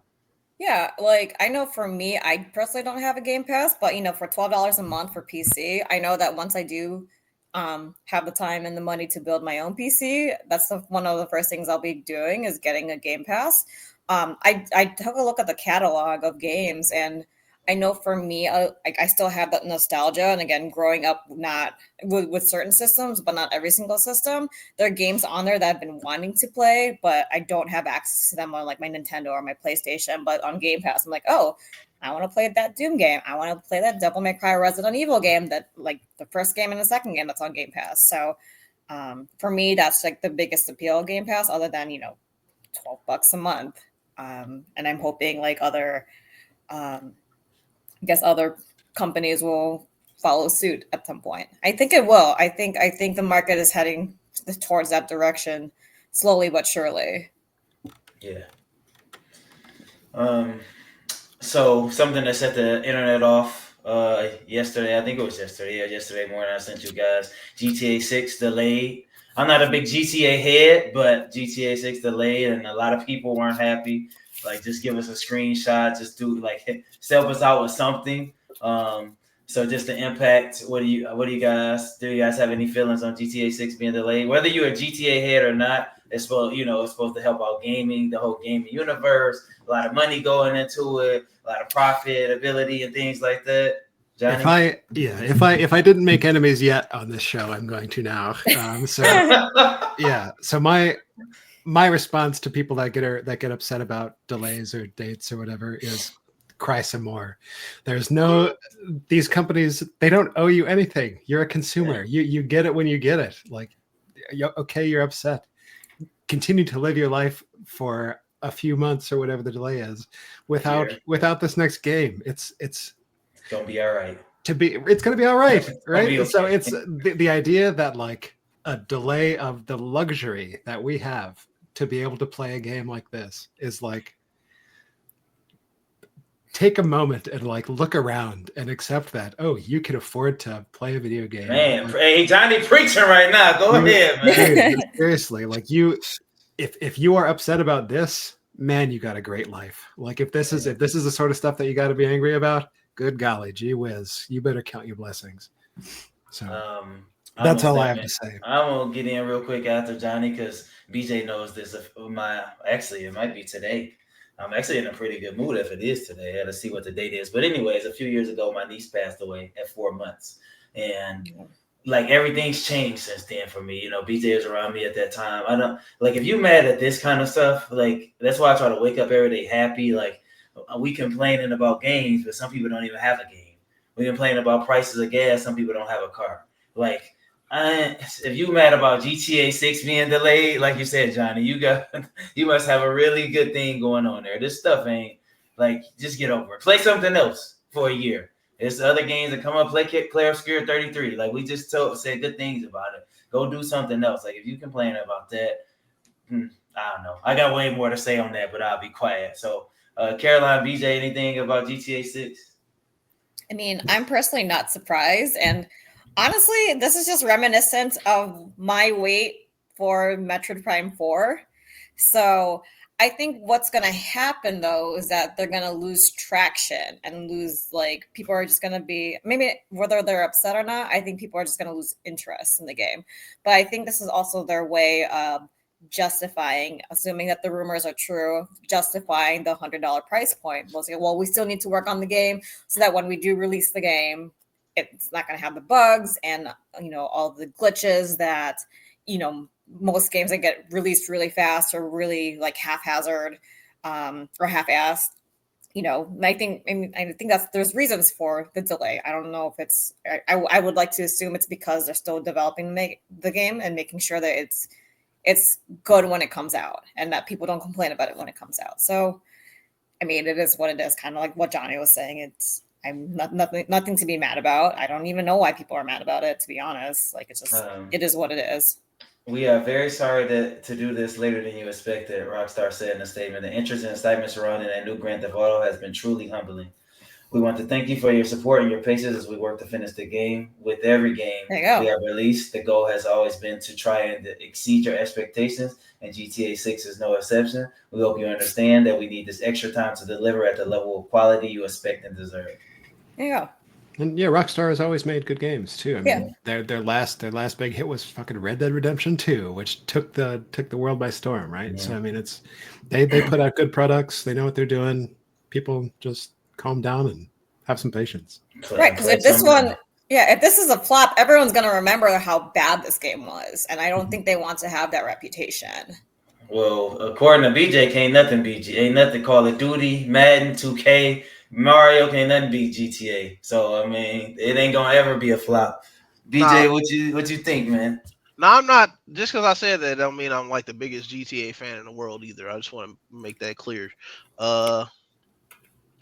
Yeah, like I know for me, I personally don't have a Game Pass, but for $12 a month for PC, I know that once I do have the time and the money to build my own PC, that's one of the first things I'll be doing is getting a Game Pass. I took a look at the catalog of games, and I know for me, I still have that nostalgia. And again, growing up not with certain systems, but not every single system, there are games on there that I've been wanting to play, but I don't have access to them on like my Nintendo or my PlayStation. But on Game Pass, I'm like, oh, I want to play that Doom game. I want to play that Devil May Cry Resident Evil game, that like the first game and the second game that's on Game Pass. So for me, that's like the biggest appeal of Game Pass, other than $12 a month. And I'm hoping like other other companies will follow suit at some point. I think it will. I think the market is heading towards that direction, slowly but surely. Yeah. So something that set the internet off yesterday. I think it was yesterday. Yeah, yesterday morning I sent you guys GTA 6 delayed. I'm not a big GTA head, but GTA 6 delayed, and a lot of people weren't happy. Like, just give us a screenshot. Just do help us out with something. So just the impact. Do you guys have any feelings on GTA 6 being delayed? Whether you're a GTA head or not, it's supposed to help out gaming, the whole gaming universe. A lot of money going into it, a lot of profitability and things like that. Johnny? If I didn't make enemies yet on this show, I'm going to now. So my my response to people that get upset about delays or dates or whatever is cry some more. There's no these companies, they don't owe you anything. You're a consumer. You get it when you get it. Like, okay, you're upset. Continue to live your life for a few months or whatever the delay is without this next game. It's gonna be all right. It's gonna be all right, right? Okay. So it's the idea that like a delay of the luxury that we have to be able to play a game like this is like, take a moment and like look around and accept that, oh, you can afford to play a video game. Man, like, hey, Johnny preaching right now. Go ahead, man. Dude, seriously, like if you are upset about this, man, you got a great life. Like if this is the sort of stuff that you got to be angry about, good golly, gee whiz, you better count your blessings. So that's all I have to say. I'm gonna get in real quick after Johnny because BJ knows this. Actually, it might be today. I'm actually in a pretty good mood if it is today. I had to see what the date is. But anyways, a few years ago, my niece passed away at 4 months. And like everything's changed since then for me. You know, BJ was around me at that time. I don't like if you mad at this kind of stuff, like that's why I try to wake up every day happy. Like we complaining about games, but some people don't even have a game. We complaining about prices of gas, some people don't have a car. Like if you mad about GTA 6 being delayed, like you said, Johnny, you must have a really good thing going on there. This stuff ain't like just get over it. Play something else for a year. There's other games that come up. Play Obscure 33. Like we just said good things about it. Go do something else. Like if you complain about that, I don't know. I got way more to say on that, but I'll be quiet. So, Caroline, BJ, anything about GTA 6? I mean, I'm personally not surprised. And honestly, this is just reminiscent of my wait for Metroid Prime 4. So I think what's going to happen, though, is that they're going to lose traction and lose, like, people are just going to be, maybe whether they're upset or not, I think people are just going to lose interest in the game. But I think this is also their way of justifying, assuming that the rumors are true, justifying the $100 price point. We'll say, well, we still need to work on the game so that when we do release the game, it's not going to have the bugs and, you know, all the glitches that, you know, most games that get released really fast or really like haphazard or half-assed. You know, I think that's there's reasons for the delay. I don't know if it's. I would like to assume it's because they're still developing the game and making sure that it's good when it comes out and that people don't complain about it when it comes out. So, I mean, it is what it is. Kind of like what Johnny was saying. I'm nothing to be mad about. I don't even know why people are mad about it, to be honest. Like it's just it is what it is. We are very sorry to do this later than you expected, Rockstar said in a statement. The interest and excitement surrounding that new Grand Theft Auto has been truly humbling. We want to thank you for your support and your patience as we work to finish the game. With every game we have released, the goal has always been to try and exceed your expectations, and GTA 6 is no exception. We hope you understand that we need this extra time to deliver at the level of quality you expect and deserve. Yeah. And yeah, Rockstar has always made good games too. I mean, their last big hit was fucking Red Dead Redemption 2, which took the world by storm, right? Yeah. So I mean, it's they put out good products. They know what they're doing. People just calm down and have some patience. Right, because if this is a flop, everyone's going to remember how bad this game was, and I don't think they want to have that reputation. Well, according to BJ, ain't nothing Call of Duty, Madden, 2K. Mario can't nothing beat GTA. So I mean, it ain't gonna ever be a flop. BJ, what you think, man? No, I'm not. Just because I said that, don't mean I'm like the biggest GTA fan in the world either. I just want to make that clear.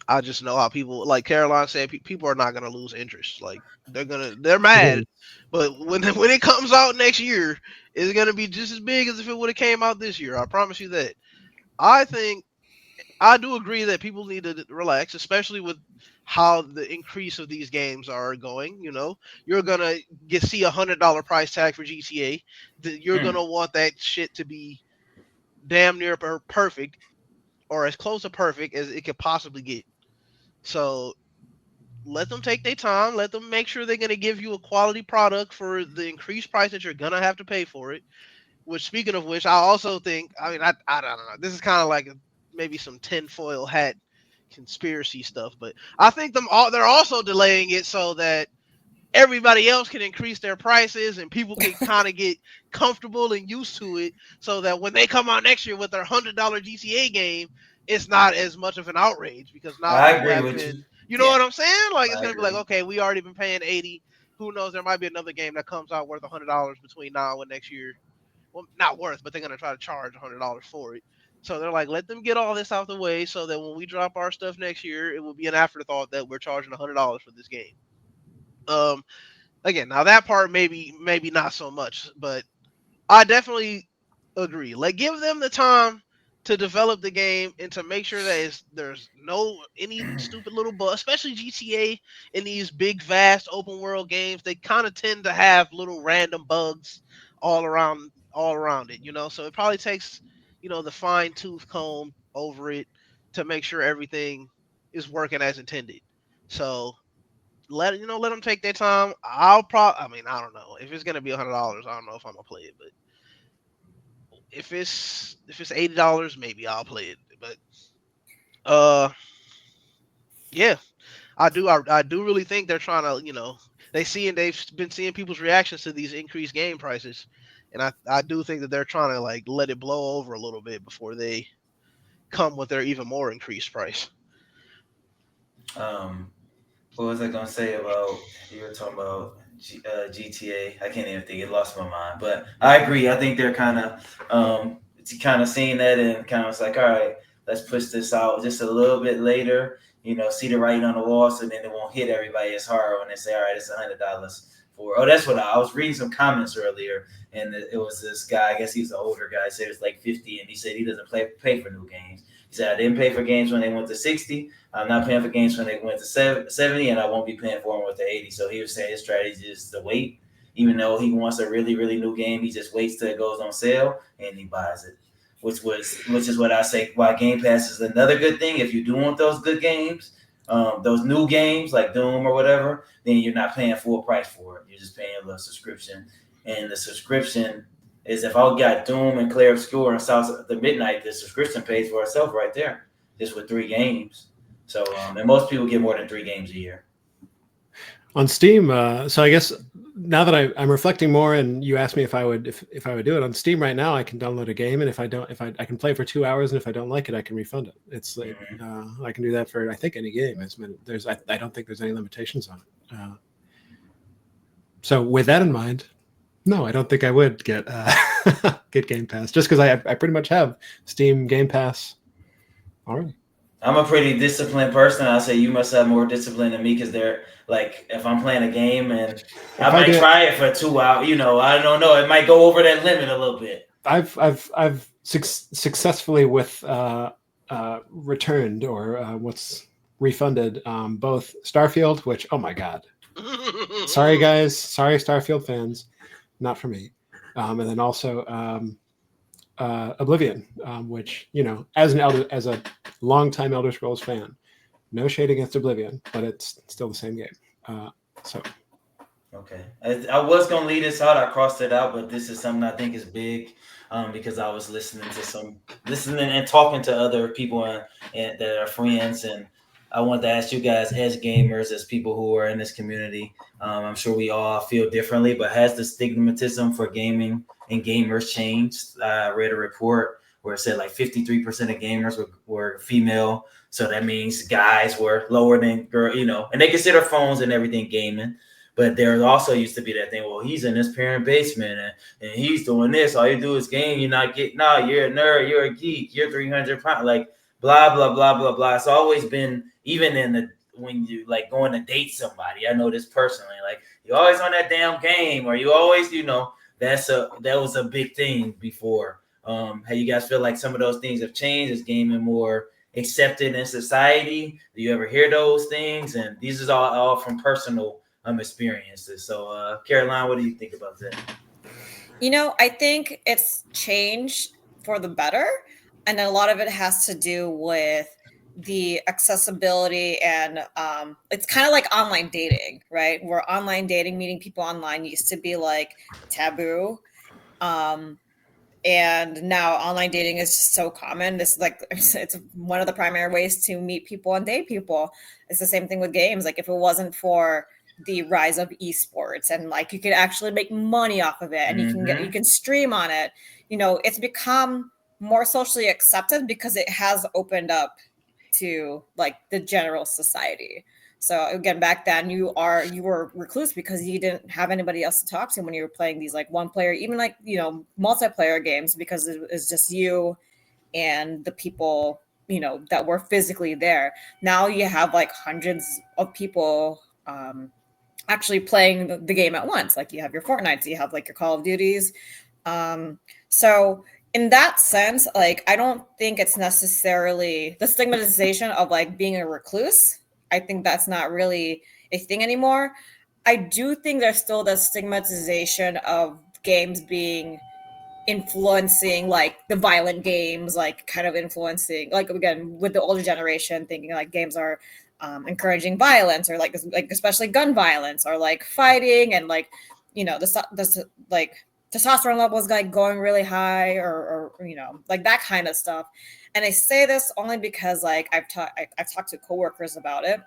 I just know how people, like Caroline said, people are not gonna lose interest. Like they're mad, but when it comes out next year, it's gonna be just as big as if it would have came out this year. I promise you that. I do agree that people need to relax, especially with how the increase of these games are going. You know, you're gonna see $100 price tag for GTA. You're gonna want that shit to be damn near perfect, or as close to perfect as it could possibly get. So let them take their time. Let them make sure they're gonna give you a quality product for the increased price that you're gonna have to pay for it. Which, speaking of which, I also think, I mean, I don't know. This is kind of like maybe some tinfoil hat conspiracy stuff, but I think they're also delaying it so that everybody else can increase their prices and people can kind of get comfortable and used to it, so that when they come out next year with their $100 GTA game, it's not as much of an outrage, because now I people agree have with you. been, you know Yeah, what I'm saying? Like, it's I gonna be like, agree. okay, we already been paying 80. Who knows? There might be another game that comes out worth $100 between now and next year. Well, not worth, but they're gonna try to charge $100 for it. So they're like, let them get all this out the way, so that when we drop our stuff next year, it will be an afterthought that we're charging $100 for this game. Um, Again, now that part maybe not so much, but I definitely agree. Like, give them the time to develop the game and to make sure that there's no any stupid little bug, especially GTA. In these big, vast open world games, they kind of tend to have little random bugs all around it. So it probably takes the fine tooth comb over it to make sure everything is working as intended. So let them take their time. I mean, I don't know if it's gonna be $100. I don't know if I'm gonna play it, but if it's $80, maybe I'll play it. But uh, yeah, I do really think they're trying to, they've been seeing people's reactions to these increased game prices, and I do think that they're trying to like let it blow over a little bit before they come with their even more increased price. Um, what was I gonna say about you were talking about GTA? I can't even think. It lost my mind. But I agree. I think they're kind of seeing that and kind of was like, all right, let's push this out just a little bit later. See the writing on the wall, so then it won't hit everybody as hard when they say, all right, it's $100 for. Oh, that's what I was reading some comments earlier, and it was this guy. I guess he's an older guy. Said it's like 50, and he said he doesn't pay for new games. He said I didn't pay for games when they went to 60. I'm not paying for games when they went to 70, and I won't be paying for them with the 80. So he was saying his strategy is to wait. Even though he wants a really, really new game, he just waits till it goes on sale and he buys it. Which is what I say why Game Pass is another good thing. If you do want those good games, those new games like Doom or whatever, then you're not paying full price for it. You're just paying a little subscription. And the subscription is if I got Doom and Clair Obscur and South of the Midnight, the subscription pays for itself right there, just with 3 games. So, and most people get more than 3 games a year. On Steam, so I guess now that I'm reflecting more, and you asked me if I would do it on Steam right now, I can download a game, and if I can play for 2 hours, and if I don't like it, I can refund it. It's like I can do that for I think any game. I don't think there's any limitations on it. So with that in mind, no, I don't think I would get get Game Pass just because I pretty much have Steam Game Pass already. I'm a pretty disciplined person. I'll say you must have more discipline than me because they're like, if I'm playing a game and I might try it for 2 hours, I don't know. It might go over that limit a little bit. I've successfully returned or what's refunded both Starfield, which, oh my God. Sorry, guys. Sorry, Starfield fans. Not for me. And then also Oblivion, which, as a longtime Elder Scrolls fan, no shade against Oblivion, but it's still the same game. Okay. I was going to leave this out. I crossed it out, but this is something I think is big because I was listening and talking to other people and that are friends. And I wanted to ask you guys as gamers, as people who are in this community, I'm sure we all feel differently, but has the stigmatism for gaming and gamers changed? I read a report where it said like 53% of gamers were female. So that means guys were lower than girl, and they consider phones and everything gaming. But there also used to be that thing, well, he's in his parent basement and he's doing this. All you do is game. You're not getting, no, you're a nerd. You're a geek. You're 300 pounds. Like, blah, blah, blah, blah, blah. It's always been, even when you like going to date somebody, I know this personally, like you're always on that damn game or you always, that was a big thing before. How you guys feel like some of those things have changed? Is gaming more accepted in society? Do you ever hear those things? And these is all from personal experiences. So, Caroline, what do you think about that? I think it's changed for the better, and a lot of it has to do with the accessibility and it's kind of like online dating, right? Where online dating, meeting people online used to be like taboo. And now online dating is just so common. This is like, it's one of the primary ways to meet people and date people. It's the same thing with games. Like if it wasn't for the rise of esports, and like you can actually make money off of it, and you can stream on it. You know, it's become more socially accepted because it has opened up to like the general society. So again, back then you were recluse because you didn't have anybody else to talk to when you were playing these like one player, even like, you know, multiplayer games, because it was just you and the people, you know, that were physically there. Now you have like hundreds of people actually playing the game at once. Like you have your Fortnites, you have like your Call of Duties. So in that sense, like I don't think it's necessarily the stigmatization of like being a recluse. I think that's not really a thing anymore. I do think there's still the stigmatization of games being influencing like the violent games, like kind of influencing, like again with the older generation thinking like games are encouraging violence, or like especially gun violence, or like fighting, and like, you know, the like testosterone levels like going really high, or you know, like that kind of stuff. And I say this only because like I've talked to coworkers about it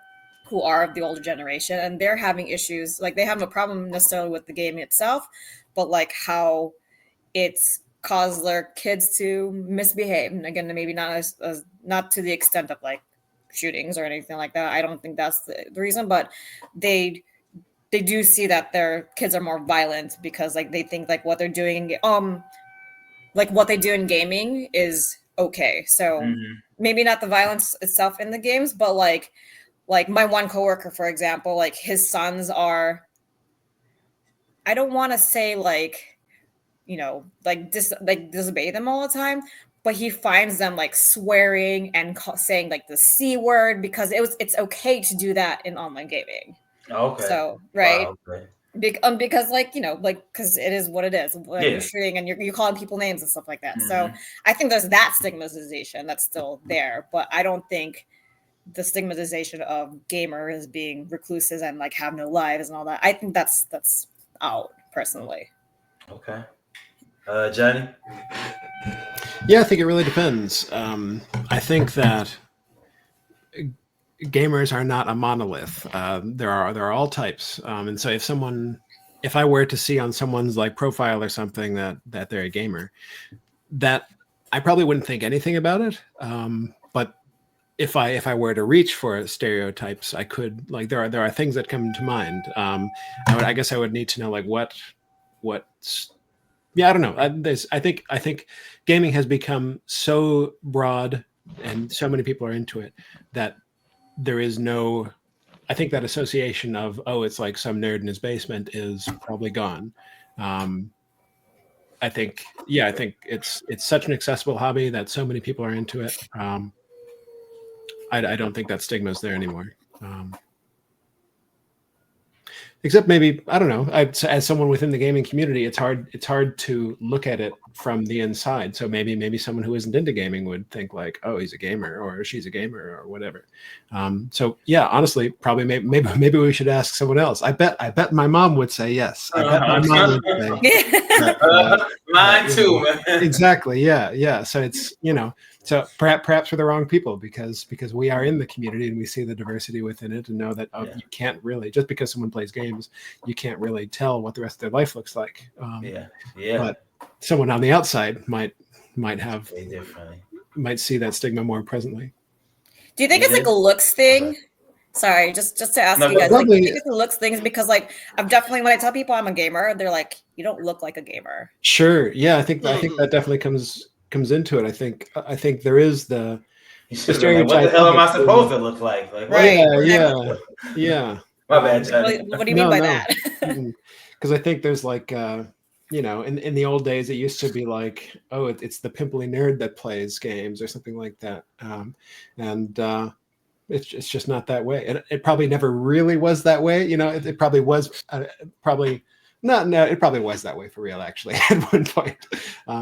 who are of the older generation, and they're having issues. Like they have a problem necessarily with the game itself, but like how it's caused their kids to misbehave. And again, maybe not as not to the extent of like shootings or anything like that. I don't think that's the reason, but they do see that their kids are more violent because like they think like what they're doing like what they do in gaming is okay. So maybe not the violence itself in the games, but like my one coworker, for example, like his sons are, I don't want to say like, you know, like disobey them all the time, but he finds them like swearing and saying like the C word because it's okay to do that in online gaming. Okay. So right. Wow, okay. Because like, you know, like because it is what it is. Like you're shooting and you're calling people names and stuff like that. So I think there's that stigmatization that's still there, but I don't think the stigmatization of gamers being recluses and like have no lives and all that, I think that's out personally. Okay. Johnny? Yeah, I think it really depends. I think that gamers are not a monolith. There are all types, and so if I were to see on someone's like profile or something that they're a gamer, that I probably wouldn't think anything about it. But if I were to reach for stereotypes, I could, like, there are things that come to mind. I guess I would need to know like what's. Yeah, I don't know. I think gaming has become so broad and so many people are into it that there is no. I think that association of, oh, it's like some nerd in his basement is probably gone. I think it's such an accessible hobby that so many people are into it. I don't think that stigma is there anymore. Except maybe, I don't know, as someone within the gaming community, it's hard to look at it from the inside. So maybe someone who isn't into gaming would think like, oh, he's a gamer or she's a gamer or whatever. So yeah, honestly, probably maybe we should ask someone else. I bet my mom would say yes. I bet my mom would say that, mine too, man. Exactly. Yeah. So it's, you know, so perhaps we're the wrong people because we are in the community and we see the diversity within it and know that you can't really, just because someone plays games, you can't really tell what the rest of their life looks like. But someone on the outside might have might see that stigma more presently. Do you think it's like a looks thing? Sorry, just to ask you guys, like, do you think it's a looks thing? Because like I've definitely, when I tell people I'm a gamer, they're like, you don't look like a gamer. Sure. Yeah, I think that definitely comes into it. I think there is the stereotype. Like, what the hell am I supposed to look like? Like, right? Yeah. My bad, Johnny. What do you mean by that? Because I think there's like, you know, in the old days, it used to be like, oh, it's the pimply nerd that plays games or something like that, and it's just not that way. It probably never really was that way. You know, it probably was probably. No, it probably was that way for real, actually, at one point,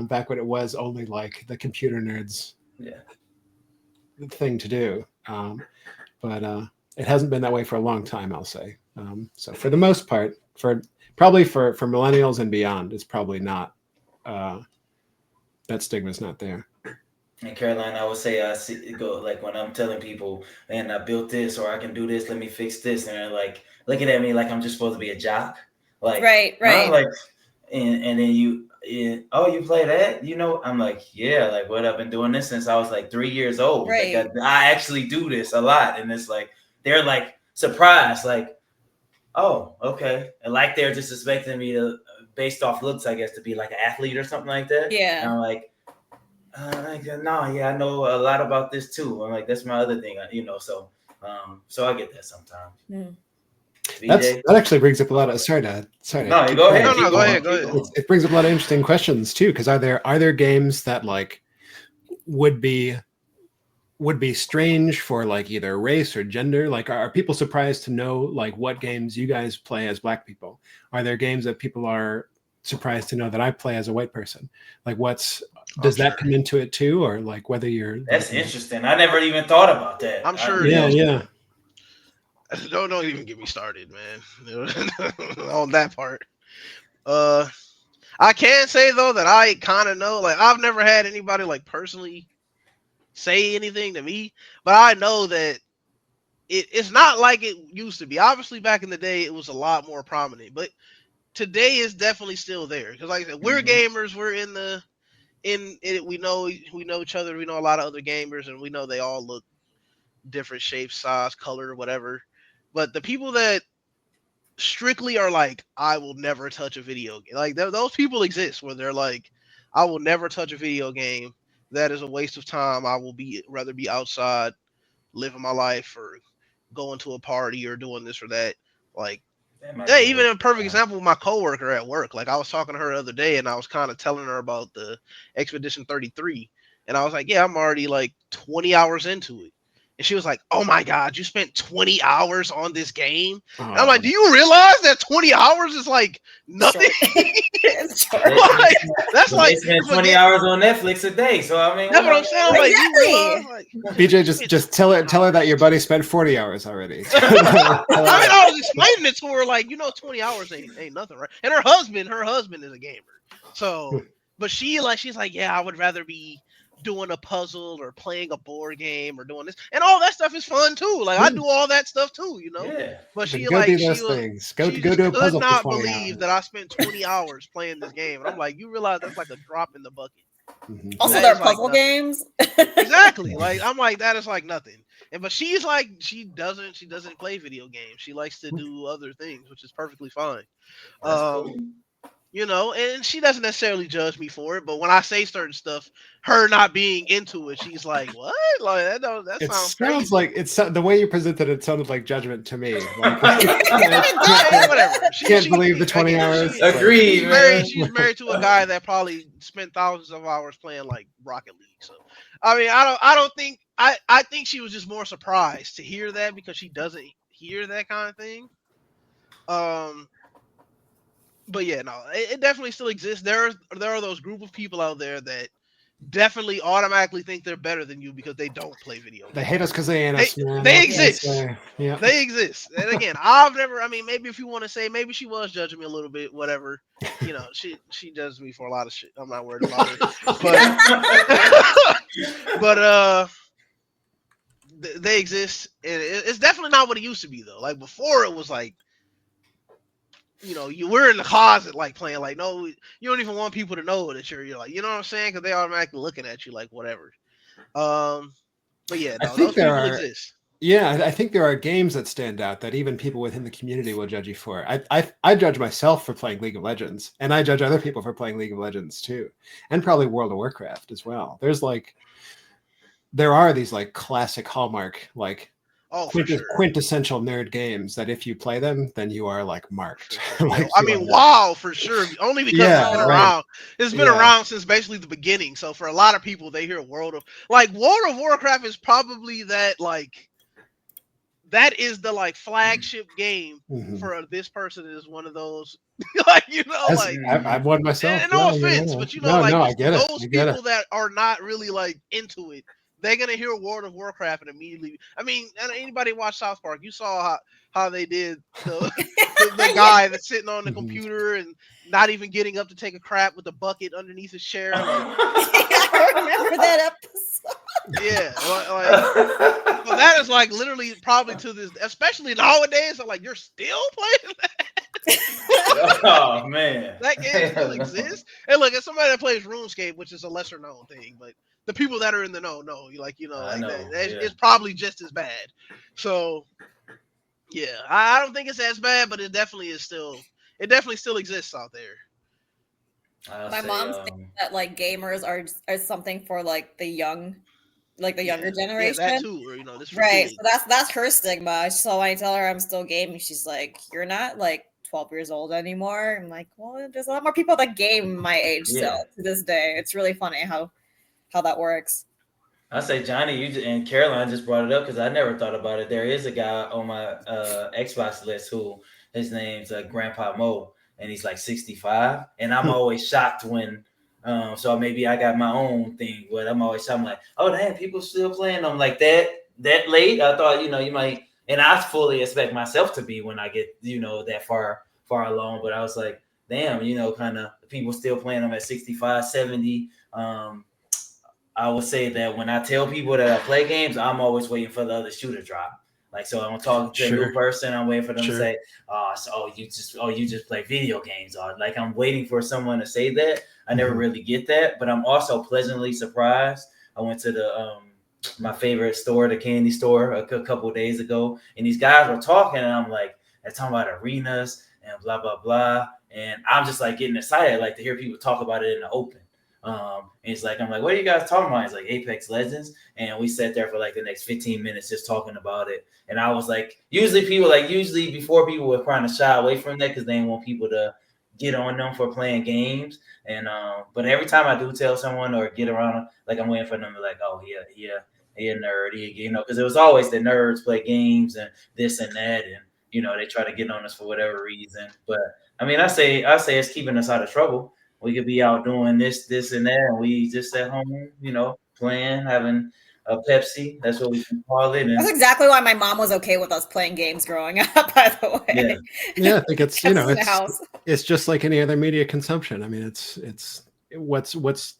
back when it was only like the computer nerds thing to do. But it hasn't been that way for a long time, I'll say. So for the most part, for millennials and beyond, it's probably not, that stigma's not there. In Carolina, I would say I see, go like when I'm telling people, "Man, I built this, or I can do this. Let me fix this," and they're like looking at me like I'm just supposed to be a jock. Like, Right, huh? right, Like, and then oh, you play that? You know? I'm like, yeah. Like, what? I've been doing this since I was like 3 years old. Like, right. I actually do this a lot, and it's like they're like surprised, like, oh, okay, and like they're just expecting me to, based off looks, I guess, to be like an athlete or something like that. And Yeah. I'm like. No, yeah, I know a lot about this too. I'm like, that's my other thing, so I get that sometimes. Mm. BJ, That actually brings up a lot of sorry to no, you keep go going. ahead, No, no, keep go going, ahead, go keep ahead. going. It brings up a lot of interesting questions too, because are there games that like would be strange for like either race or gender? Like, are people surprised to know like what games you guys play as Black people? Are there games that people are surprised to know that I play as a white person? Like, I'm does that sure. come into it too, or like whether you're That's like interesting. I never even thought about that. I'm sure it yeah, is. yeah. Don't even get me started, man. On that part. Uh, I can say though that I kind of know. Like, I've never had anybody like personally say anything to me, but I know that it's not like it used to be. Obviously, back in the day, it was a lot more prominent, but today is definitely still there. Because, like I said, we're Mhm. gamers. We're in it. We know each other. We know a lot of other gamers, and we know they all look different shapes, size, color, whatever. But the people that strictly are like, I will never touch a video game. Like those people exist where they're like, I will never touch a video game. That is a waste of time. I will rather be outside living my life or going to a party or doing this or that. Like, That might yeah, be a even waste a of perfect time. example with my coworker at work. Like I was talking to her the other day and I was kind of telling her about the Expedition 33. And I was like, yeah, I'm already like 20 hours into it. And she was like, oh my God, you spent 20 hours on this game? And I'm like, do you realize that 20 hours is like nothing? Sure. It's short. They, Like, that's but they like, spend if a 20 game, hours on Netflix a day. So I mean, that's what I'm saying. I'm like, do you realize? Exactly. Like, BJ, you spent just 20 tell her that your hours. buddy spent 40 hours already. I mean, I was explaining it to her, like, 20 hours ain't nothing, right? And her husband is a gamer. So, but she's like, yeah, I would rather be doing a puzzle or playing a board game or doing this, and all that stuff is fun too. Like, I do all that stuff too. yeah. But Then she go do like she those was things. she Go just do a could puzzle for not 20 believe hours. that I spent 20 hours playing this game, and I'm like, you realize that's like a drop in the bucket. Mhm. Also, That there are is like puzzle nothing. games. Exactly. Like I'm like that is like nothing. But she's like she doesn't play video games. She likes to do other things, which is perfectly fine. That's cool. Um, and she doesn't necessarily judge me for it, but when I say certain stuff, her not being into it, she's like, "What? Like that It sounds sounds crazy." like the way you presented it sounded like judgment to me. Like, I mean, whatever. can't believe the 20 Again, hours. Agreed, she's married. man. She's married to a guy that probably spent thousands of hours playing like Rocket League. So, I mean, I don't think I think she was just more surprised to hear that because she doesn't hear that kind of thing. Um, but yeah, no, it definitely still exists. There are those group of people out there that definitely automatically think they're better than you because they don't play video They games. hate us because they ain't They us, man. they That's exist. yeah. They exist. And again, I've never. I mean, maybe if you want to say, maybe she was judging me a little bit. Whatever. She judges me for a lot of shit. I'm not worried about her. But but they exist, and it's definitely not what it used to be though. Like before, it was like you were in the closet like playing like no, you don't even want people to know that you're like what I'm saying because they automatically looking at you like whatever. But yeah, I no, think those there people are. exist. Yeah, I think there are games that stand out that even people within the community will judge you for. I judge myself for playing League of Legends, and I judge other people for playing League of Legends too, and probably World of Warcraft as well. There are these like classic hallmark like Oh, for sure. quintessential nerd games that if you play them, then you are like marked. For sure. Like I you mean, are. WoW for sure. Only because it's Yeah, been right. around. It's been Yeah. around since basically the beginning. So for a lot of people, they hear World of Warcraft is probably that is the like flagship game Mhm. for this person is one of those I've won myself. and no Yeah, offense, yeah. but No, I get it. those I get it. people that are not really like into it, they're gonna hear World of Warcraft and immediately. I mean, anybody watch South Park? You saw how they did the guy that's sitting on the computer and not even getting up to take a crap with the bucket underneath his chair. Like, I remember that episode. yeah, like so that is like literally probably to this, especially nowadays. I'm like, you're still playing that? Oh man, That game still exists. And look, as somebody that plays RuneScape, which is a lesser known thing, but the people that are in the know, like I know, it's probably just as bad. So yeah, I don't think it's as bad, but it definitely still exists out there. My mom thinks that like gamers are something for like the young, like the younger generation. Yeah, that too, or this for right. kids. So that's her stigma. So when I tell her I'm still gaming, she's like, "You're not like 12 years old anymore." I'm like, "Well, there's a lot more people that game my age still to this day." It's really funny how that works. I say, Johnny, and Caroline just brought it up because I never thought about it. There is a guy on my Xbox list who his name's Grandpa Mo, and he's like 65. And I'm always shocked when, so maybe I got my own thing, but I'm like, oh damn, people still playing them like that late. I thought, you might, and I fully expect myself to be when I get, that far along. But I was like, damn, kind of people still playing them at 65, 70. I would say that when I tell people that I play games, I'm always waiting for the other shoe to drop. Like, so I'm talking to a new person, I'm waiting for them to say, you just play video games. Or like, I'm waiting for someone to say that. I never really get that, but I'm also pleasantly surprised. I went to the my favorite store, the candy store, a couple of days ago, and these guys were talking, and I'm like, they're talking about arenas and blah blah blah, and I'm just like getting excited, like to hear people talk about it in the open. And it's like, I'm like, what are you guys talking about? It's like Apex Legends. And we sat there for like the next 15 minutes just talking about it. And I was like, usually before people were trying to shy away from that because they didn't want people to get on them for playing games. And but every time I do tell someone or get around them, like I'm waiting for them to like, oh yeah, he a nerd, because it was always the nerds play games and this and that, and they try to get on us for whatever reason. But I mean, I say it's keeping us out of trouble. We could be out doing this, and that, and we just at home, playing, having a Pepsi. That's what we can call it. And that's exactly why my mom was okay with us playing games growing up, by the way. Yeah, I think it's it's just like any other media consumption. I mean, it's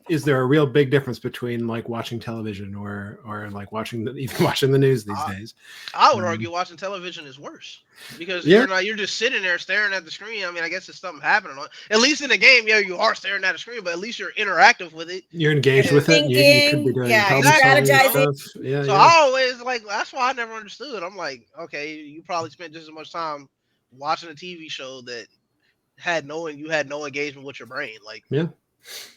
is there a real big difference between like watching television or like even watching the news these days? I would argue watching television is worse because you're just sitting there staring at the screen. I mean, I guess it's something happening on. At least in the game, you are staring at the screen, but at least you're interactive with it. You're engaged with it. You could be doing strategizing. Stuff. So I always that's why I never understood. I'm like, okay, you probably spent just as much time watching a TV show that you had no engagement with your brain. Like,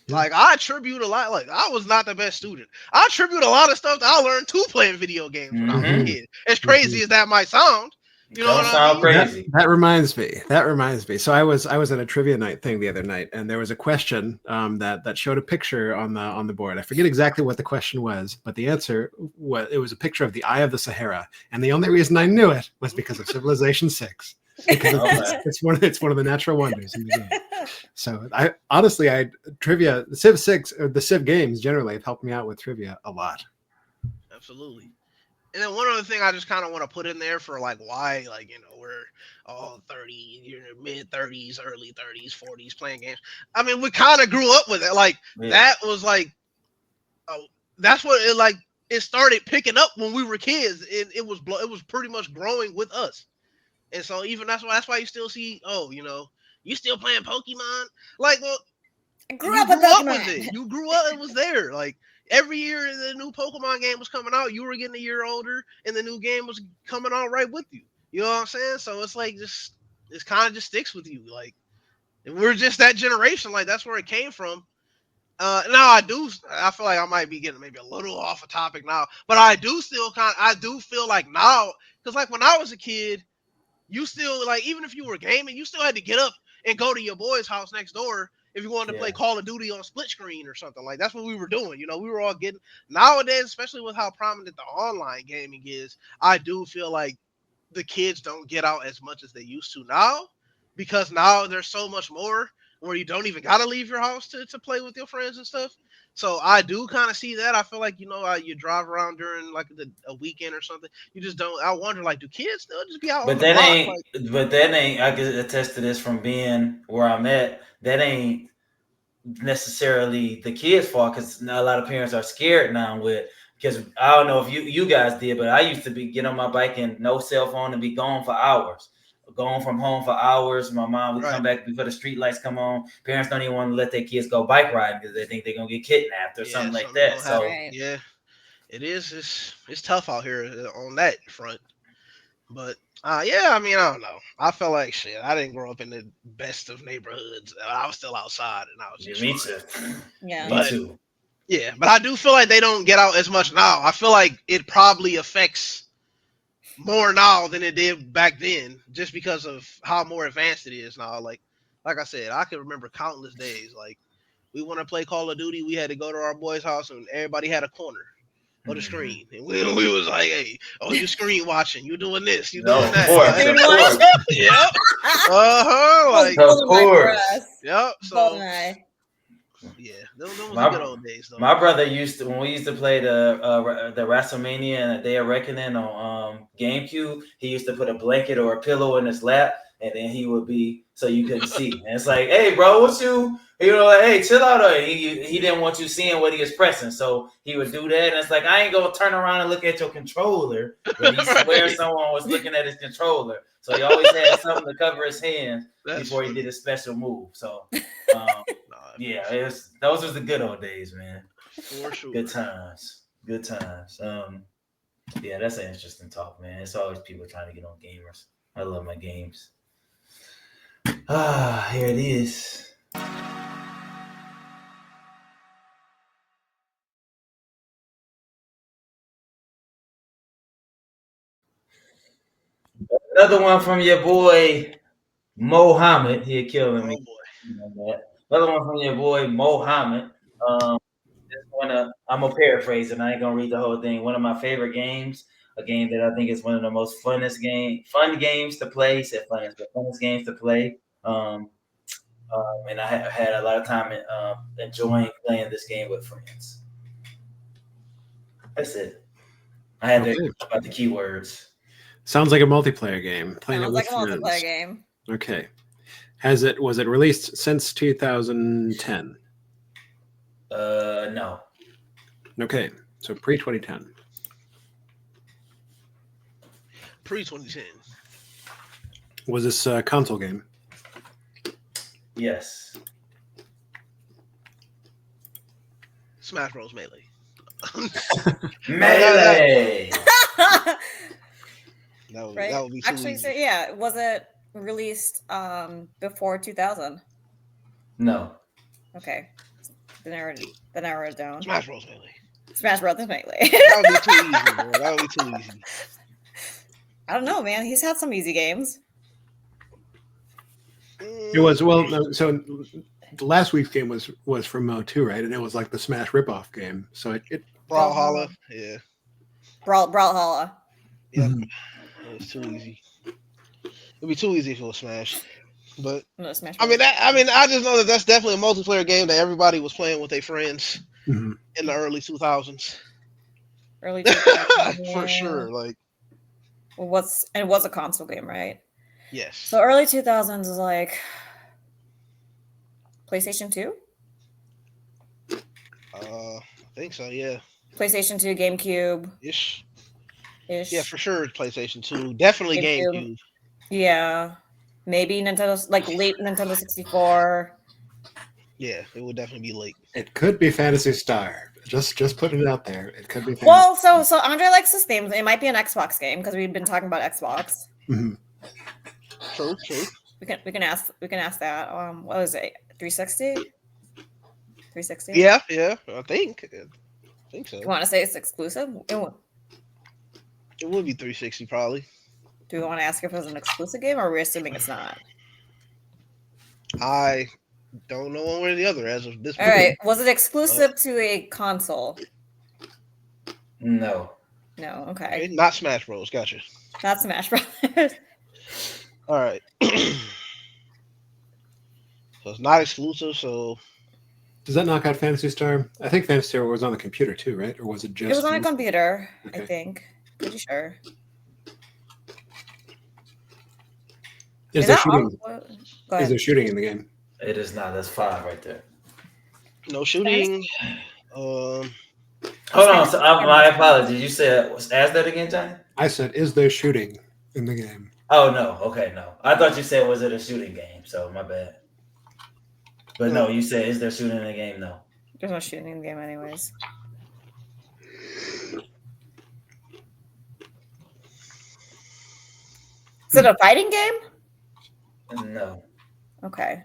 like I attribute a lot. Like I was not the best student. I attribute a lot of stuff that I learned to playing video games when I was a kid. As crazy as that might sound, crazy. That reminds me. So I was at a trivia night thing the other night, and there was a question that showed a picture on the board. I forget exactly what the question was, but the answer was a picture of the Eye of the Sahara, and the only reason I knew it was because of Civilization 6. Because it's one of the natural wonders in the game. So I honestly, the Civ 6 or the Civ games generally have helped me out with trivia a lot. Absolutely. And then one other thing I just kind of want to put in there for like why, like, we're all 30, mid 30s, early 30s, 40s playing games. I mean, we kind of grew up with it. Like that was like, that's what it started picking up when we were kids. It was pretty much growing with us. And so even that's why you still see, you still playing Pokemon. Like, well, I grew up with it. You grew up, it was there. Like every year the new Pokemon game was coming out, you were getting a year older, and the new game was coming out right with you. You know what I'm saying? So it's like it's kind of just sticks with you. Like we're just that generation. Like that's where it came from. Now I feel like I might be getting maybe a little off a topic now, but I do feel like now, because like when I was a kid, you still, like, even if you were gaming, you still had to get up and go to your boy's house next door if you wanted to play Call of Duty on split screen or something. Like, that's what we were doing. We were all getting, nowadays, especially with how prominent the online gaming is, I do feel like the kids don't get out as much as they used to now, because now there's so much more where you don't even gotta leave your house to play with your friends and stuff. So I do kind of see that. I feel like you drive around during like a weekend or something. You just don't. I wonder like, do kids still just be out on But the that block? ain't. Like, But that ain't. I can attest to this from being where I'm at. That ain't necessarily the kids' fault because a lot of parents are scared now with because I don't know if you guys did, but I used to be get on my bike and no cell phone and be gone for hours. Going from home for hours. My mom would right. come back before the street lights come on. Parents don't even want to let their kids go bike riding because they think they're gonna get kidnapped or Yeah, something like something's that. gonna happen. So Right. Yeah, it is. It's tough out here on that front. But yeah, I mean, I don't know. I felt like shit. I didn't grow up in the best of neighborhoods. I was still outside, and I was yeah, just me fine. too. Yeah. Me But too. yeah, but I do feel like they don't get out as much now. I feel like it probably affects more now than it did back then, just because of how more advanced it is now. Like I said, I can remember countless days. Like we want to play Call of Duty, we had to go to our boy's house, and everybody had a corner of the Mhm. screen, and we was like, "Hey, oh, you screen watching, you doing this, you No, doing of that." course, Screen of course, Yep. Like, of GoldenEye for course. us. yep. So GoldenEye. yeah, them was the good My old days though. my brother used to when we used to play the WrestleMania and the Day of Reckoning on GameCube. He used to put a blanket or a pillow in his lap, and then he would be so you couldn't see. And it's like, hey, bro, what you know, like, hey, chill out. He didn't want you seeing what he was pressing, so he would do that. And it's like, I ain't gonna turn around and look at your controller, but he swears Right. someone was looking at his controller. So he always had something to cover his hands That's before he funny. did his special move. So. Nah, Yeah, those was the good old days, man. for Good sure. times. Good times. Yeah, that's an interesting talk, man. It's always people trying to get on gamers. I love my games. Ah, here it is. Another one from your boy Mohammed. He'll kill me. Oh boy. Another one from your boy Mohammed. Um, I'm gonna paraphrase it. I ain't gonna read the whole thing. One of my favorite games, a game that I think is one of the most fun games to play. He said funnest, but funnest games to play. And I have had a lot of time enjoying playing this game with friends. That's it. I had to Okay. think about the keywords. Sounds like a multiplayer game. Playing it Sounds with like a multiplayer friends. game. Okay. Was it released since 2010? No, Okay. So pre 2010. Pre 2010. Was this a console game? yes, Smash Bros. Melee. melee. Right. That would be too Actually, so easy. yeah, was it released before 2000? No, Okay. Then I wrote it down. Smash Bros. Melee. Smash Brothers Melee. That would be too easy, bro. That would be too easy. I don't know, man. He's had some easy games. It was no, so the last week's game was from Mo 2, right? And it was like the Smash ripoff game. So it Brawlhalla. Yeah. Brawlhalla. Yep. Mhm. It was too easy. It'd be too easy for a Smash. But No, Smash I mean, Brothers. I just know that that's definitely a multiplayer game that everybody was playing with their friends Mhm. in the early 2000s. Early 2000s. For Yeah. sure. Like, Well, it was a console game, right? yes. So early 2000s is like PlayStation 2? I think so, yeah. PlayStation 2, GameCube Ish. ish. Yeah, for sure. PlayStation 2. Definitely GameCube. GameCube. Yeah. Maybe Nintendo, like late Nintendo 64. Yeah, it would definitely be late. It could be Fantasy Star. Just putting it out there. It could be Fantasy Well, so Andre likes this theme. It might be an Xbox game because we've been talking about Xbox. Mhm. True. We can ask that. What was it? 360? 360? Yeah. I think so. You want to say it's exclusive? Do It would be 360 probably. we want to ask if it was an exclusive game, or are we assuming it's not? I don't know one way or the other as of this All point. right. Was it exclusive to a console? no. No. Okay, Okay. not Smash Bros. Gotcha. Not Smash Brothers. All right. So it's not exclusive. So Does that knock out Fantasy Star? I think Fantasy Star was on the computer too, right? Or was it just? It was on a computer, Okay. I think. Pretty sure. Is there that shooting? Go Is ahead. there shooting in the game? It is not. That's 5 right there. no shooting. Hold on. So, my apologies. You said, ask that again, Johnny? I said, is there shooting in the game? Oh, no. Okay, no. I thought you said, was it a shooting game? So, my bad. But no, you said, is there shooting in the game? No. There's no shooting in the game, anyways. Is it a fighting game? No. Okay.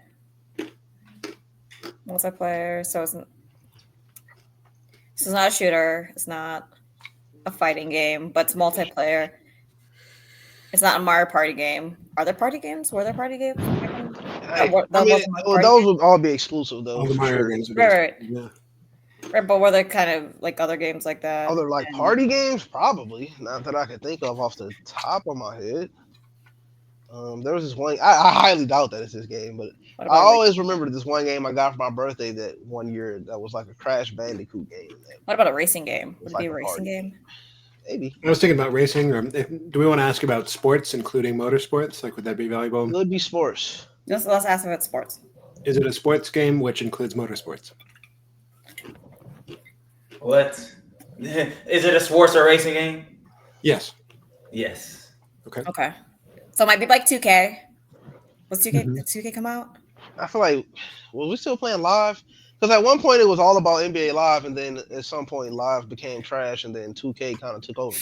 Multiplayer, so it's not a shooter. It's not a fighting game, but it's multiplayer. It's not a Mario Party game. Are there party games? Were there party games? Those would all be exclusive though. All the For Mario sure. games would be Right. Yeah. Right, but were there kind of like other games like that? Other like party games, probably not that I can think of off the top of my head. There was this one. I highly doubt that it's this game, but I always remember this one game I got for my birthday that one year that was like a Crash Bandicoot game. What about a racing game? Would it like be a a racing party. game? Maybe. I was thinking about racing. Do we want to ask about sports, including motorsports? Like, would that be valuable? It would be sports. Let's ask about sports. Is it a sports game which includes motorsports? What? Is it a sports or racing game? Yes. Yes. Okay. So it might be like 2K. Was 2K? Mhm. Did 2K come out? I feel like was we still playing live? Because at one point it was all about NBA Live, and then at some point Live became trash, and then 2K kind of took over.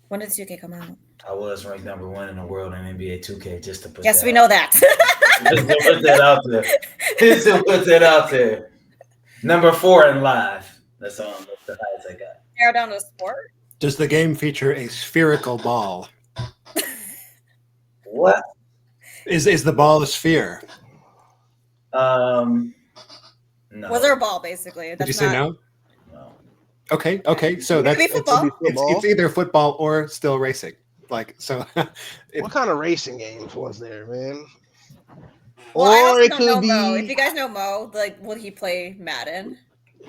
When did 2K come out? I was ranked number 1 in the world in NBA 2K, just to put Yes, that we out. know that. Just to put that out there. Just to put that out there. Number 4 in live. That's the highest I got. Narrow down to sport. Does the game feature a spherical ball? What? Is the ball a sphere? No. Was there a ball basically? Did you say no? No. Okay. So It could that's be football. it's either football or still racing. Like so. What kind of racing games was there, man? Well, I or also it don't could know be. Mo. If you guys know Mo, like, would he play Madden?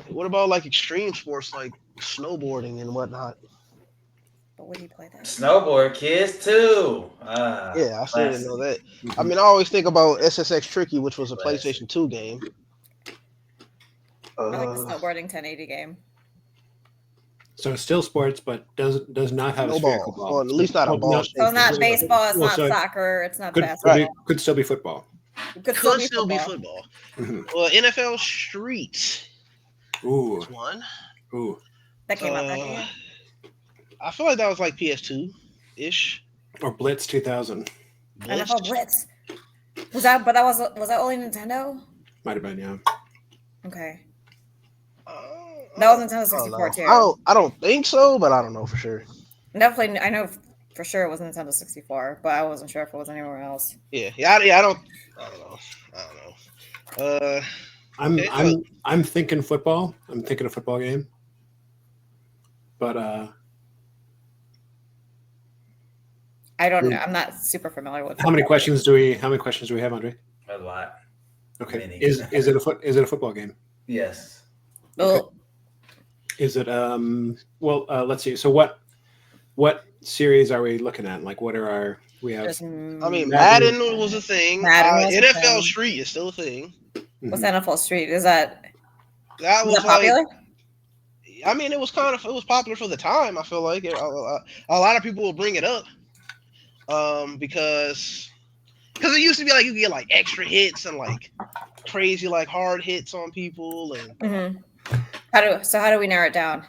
What about like extreme sports like snowboarding and whatnot? But would he play that? Snowboard kids too. Yeah, I still didn't know that. Mhm. I mean, I always think about SSX Tricky, which was a Classic. PlayStation 2 game. I like the snowboarding 1080 game. So still sports, but does not have No a spherical ball. ball. Well, at least not a Well, ball. no, shape. So it's not It baseball. It's Well, not so soccer. It's not could basketball. still be football. It could still be football. Mhm. Well, NFL Street Ooh, is one. ooh. That came out that year. I feel like that was like PS2 ish. Or Blitz 2000. NFL Blitz. Was that? But was that only Nintendo? Might have been, yeah. Okay. That was Nintendo 64 too. I don't think so, but I don't know for sure. Definitely, I know for sure it was Nintendo 64, but I wasn't sure if it was anywhere else. Yeah. I don't know. I'm thinking football. I'm thinking a football game. But I don't know. I'm not super familiar with. how many questions do we have, Andre? A lot. Okay. Many. Is it a football game? Yes. Oh, Is it let's see. So what series are we looking at? Like what are we have just, I mean, Madden- Madden was a thing. Madden was a NFL thing. Street is still a thing. what's NFL Street? Is that That popular? I mean, it was popular for the time. I feel like a lot of people will bring it up, because it used to be like you get like extra hits and like crazy like hard hits on people and. Mm-hmm. How do we narrow it down?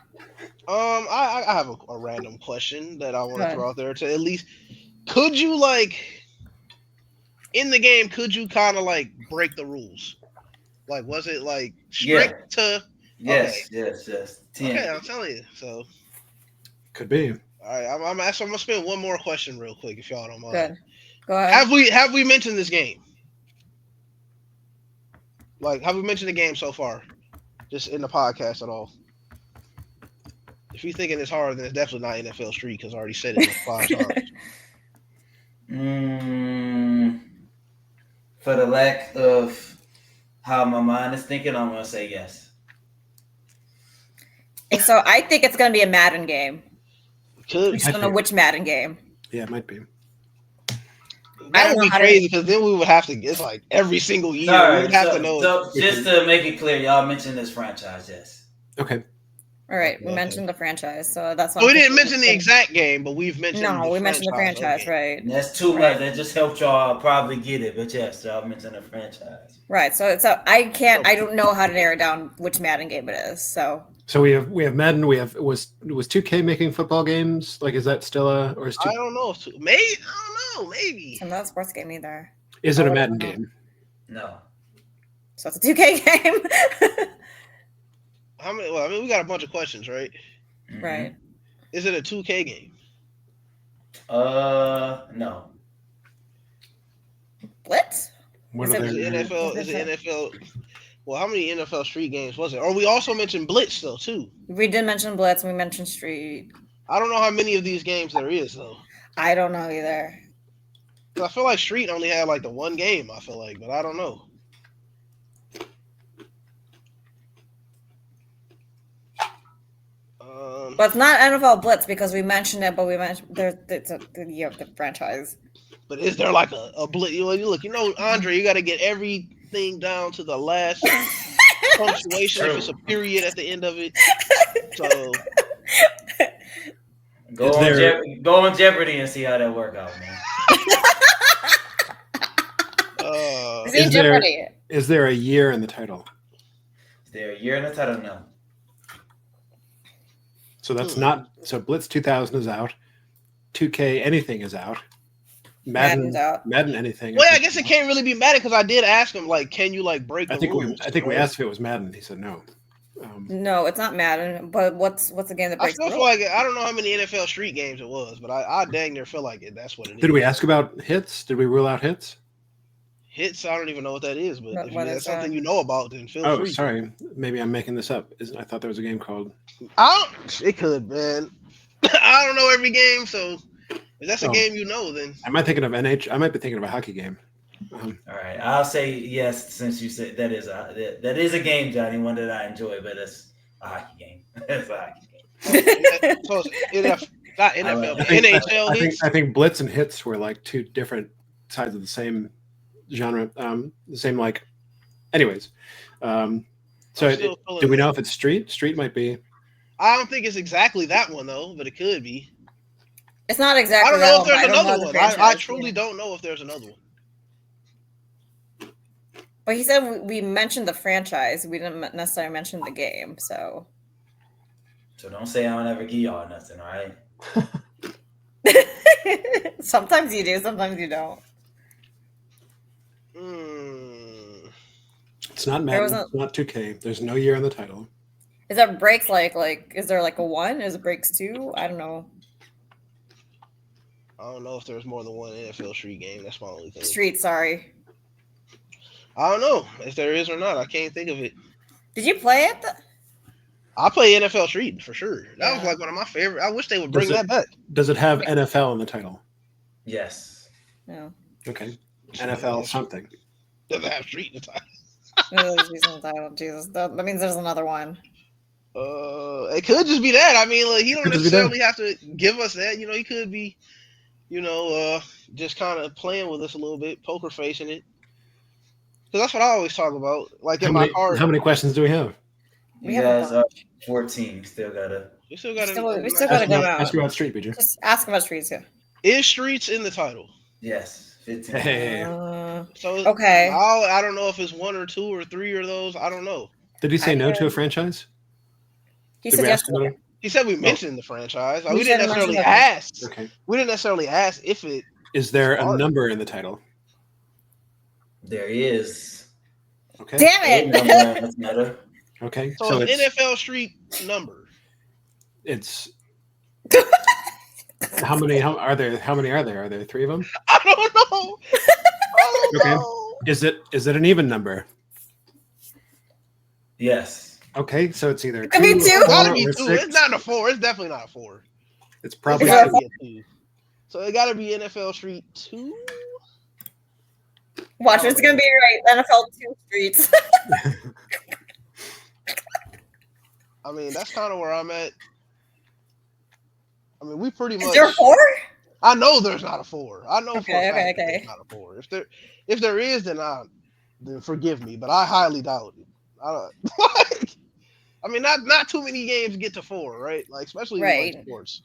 I have a random question that I want to Good. throw out there to at least. Could you like in the game? Could you kind of like break the rules? Like, was it like strict to? Yes. Okay. Yes. 10. Okay, I'm telling you. So, Could be. all right, I'm gonna spin one more question real quick if y'all don't mind. Good. Go ahead. Have we mentioned this game? Like, have we mentioned the game so far? Just in the podcast at all? If you're thinking it's hard, then it's definitely not NFL Street because I already said it like 5 times. for the lack of how my mind is thinking, I'm gonna say yes. And so I think it's going to be a Madden game. Could I just don't know which Madden game. Yeah, it might be. that would be crazy because then we would have to. It's like every single year we would have to know. So just to make it clear, y'all mentioned this franchise, yes. Okay. All right, we mentioned the franchise, so that's why. So we didn't mention the exact game, but we've mentioned. No, we mentioned the franchise, right? And that's too much. That just helped y'all probably get it, but yes, y'all mentioned the franchise. Right. So I don't know how to narrow down which Madden game it is. So we have Madden. We have was 2K making football games? Like, is that still I don't know. Maybe I don't know. Maybe I'm not a sports game either. Is it a Madden game? No. So it's a 2K game. How many? Well, I mean, we got a bunch of questions, right? Mm-hmm. Right. Is it a 2K game? No. What? Is it NFL? Well, how many NFL Street games was it? Or we also mentioned Blitz though too. We did mention Blitz. We mentioned Street. I don't know how many of these games there is though. I don't know either. I feel like Street only had like the one game. I feel like, but I don't know. But it's not NFL Blitz because we mentioned it, but we mentioned it's the year of the franchise. But is there like a Blitz? Look, Andre, you got to get everything down to the last punctuation if it's a period at the end of it. So go on Jeopardy and see how that work out, man. Is there a year in the title? Is there a year in the title? No. So that's not. So Blitz 2000 is out. 2K anything is out. Madden's out. Madden anything. Well, I guess it can't really be Madden because I did ask him like, can you like break the rules? I think we asked if it was Madden. He said no. No, it's not Madden. But what's the game that breaks? I feel like I don't know how many NFL Street games it was, but I dang near feel like it. That's what it is. Did we ask about hits? Did we rule out hits? Hits, I don't even know what that is, but if that's something you know about, then feel free. Oh, sorry. Maybe I'm making this up. I thought there was a game called. It could, man. I don't know every game, so if that's a game then. Am I thinking of NH? I might be thinking of a hockey game. All right, I'll say yes since you said that is a game, Johnny, one that I enjoy, but it's a hockey game. It's a hockey game. So it's not NFL, but NHL. I think Blitz and Hits were like two different sides of the same genre. The same like. Anyways, so do we know if it's Street? Street might be. I don't think it's exactly that one though, but it could be. It's not exactly. I don't know if there's another one. I truly don't know if there's another one. But he said we mentioned the franchise. We didn't necessarily mention the game. So don't say I don't ever give y'all nothing, all right? Sometimes you do. Sometimes you don't. It's not Madden. It's not 2K. There's no year in the title. Is that breaks like is there like a 1? Is it breaks 2? I don't know. I don't know if there's more than one NFL Street game. That's my only thing. Street, sorry. I don't know if there is or not. I can't think of it. Did you play it? I play NFL Street for sure. That was like one of my favorite. I wish they would bring that back. Does it have NFL in the title? Yes. No. Okay. NFL something. Does it have Street in the title? Jesus, that means there's another one. It could just be that. I mean, like, he don't necessarily have to give us that. He could be, just kind of playing with us a little bit, poker facing it. Because that's what I always talk about. Like in my card. How many questions do we have? You guys are 14. We still gotta go out. Ask about Street, BJ. Just ask about Streets, yeah. Is Streets in the title? Yes. 15. Hey. So okay. I don't know if it's 1 or 2 or 3 of those. I don't know. Did he say no to a franchise? He said yes. He said we mentioned the franchise. We didn't necessarily ask. Okay. We didn't necessarily ask if it. Is there a number in the title? There is. Okay. Damn it. Okay. So it's NFL Street number. It's. How many are there? Are there 3 of them? I don't know. Okay. Is it an even number? Yes. Okay, so it's either 2 I mean, 2. It's gotta be 2. It's not a 4. It's definitely not a 4. It's probably gotta be a 2. So it gotta be NFL Street 2. Watch, it's gonna be right. NFL 2 Streets. I mean, that's kind of where I'm at. I mean, we pretty much. Is there a 4? I know there's not a 4. I know for a Okay, fact okay. there's not a 4. If there is, then forgive me, but I highly doubt it. I mean, not too many games get to 4, right? Like especially in Right. like sports.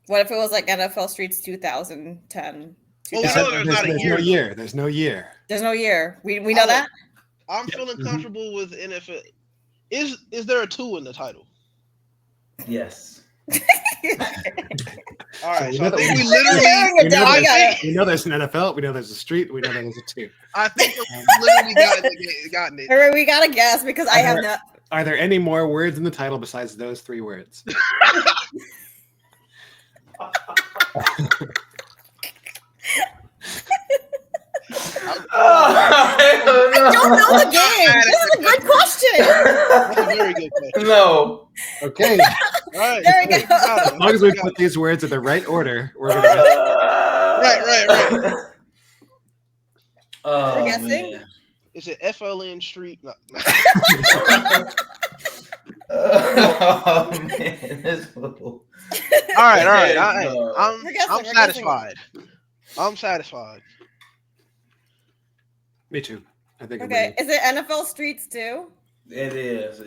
What if it was like NFL Streets 2010? Well, we 2000? know there's not a no year. year. There's no year. There's no year. We know that. I'm feeling comfortable with NFL. Is there a 2 in the title? Yes. All right, So so I think we Narrowing literally. it down, I got it. We know there's an NFL. We know there's a street. We know there's a 2. I think we literally gotten it. All right, we gotta guess because I have not. Are there any more words in the title besides those 3 words? I don't know the game. This is a good question. That's a very good question. No. Okay. All right, There we go. As long as we put these words in the right order, we're gonna get Right. Oh, We're guessing? man. Is it FLN Street? No. Oh, man. This fool. All right. No. I'm We're guessing, we're satisfied. I'm satisfied. Me too. I think. Okay, is it NFL Streets too? It is.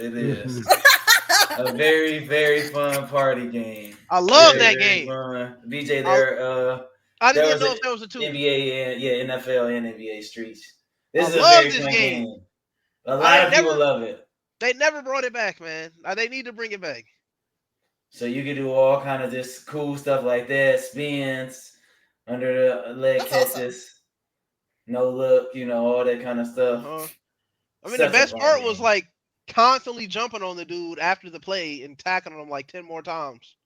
A very, very fun party game. I love Very, that very game. fun. BJ, there. I There didn't was know a if that was a 2. NBA and NFL and NBA Streets. This I is a love very this fun game. game. A lot of people never- love it. They never brought it back, man. They need to bring it back. So you can do all kind of just cool stuff like that, spins, under the leg That's catches, no look, all that kind of stuff. I mean, Such the a best fun part was game. like constantly jumping on the dude after the play and tackling him like 10 more times.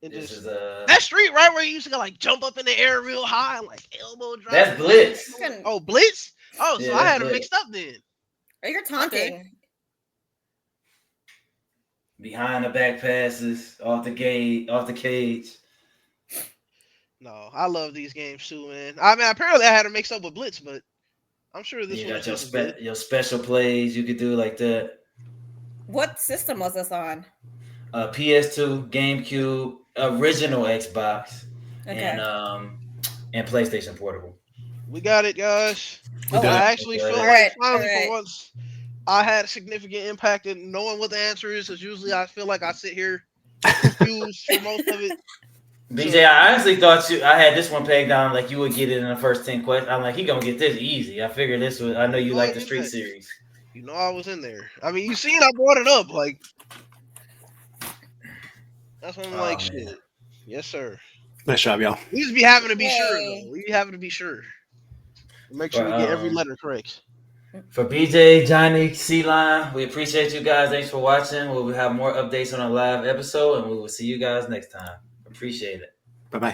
And This just is a that street right where you used to like jump up in the air real high, and, like elbow drop. that's blitz. Oh, blitz. Oh, so Yeah, I that's had them blitz. mixed up then. Or you're taunting. Behind the back passes, off the cage. No, I love these games too, man. I mean, apparently I had them mixed up with blitz, but I'm sure this You one got your is good. your special plays you could do like that. What system was this on? PS2, GameCube, original Xbox, Okay. and PlayStation Portable. We got it, guys. Oh, I wow. actually feel All like right, finally all right. for once I had a significant impact in knowing what the answer is, because usually I feel like I sit here confused for most of it. BJ, I honestly thought I had this one pegged down like you would get it in the first 10 questions. I'm like, he gonna get this easy. I figured this was. I know you like the Street series. You know I was in there. I mean, you seen I brought it up. Like, that's when I'm like, man. shit. Yes, sir. Nice job, y'all. We just be having to be sure, Yay. though. We be having to be sure. Make sure we get every letter correct. For BJ, Johnny, C-Line, we appreciate you guys. Thanks for watching. We'll have more updates on our live episode, and we will see you guys next time. Appreciate it. Bye bye.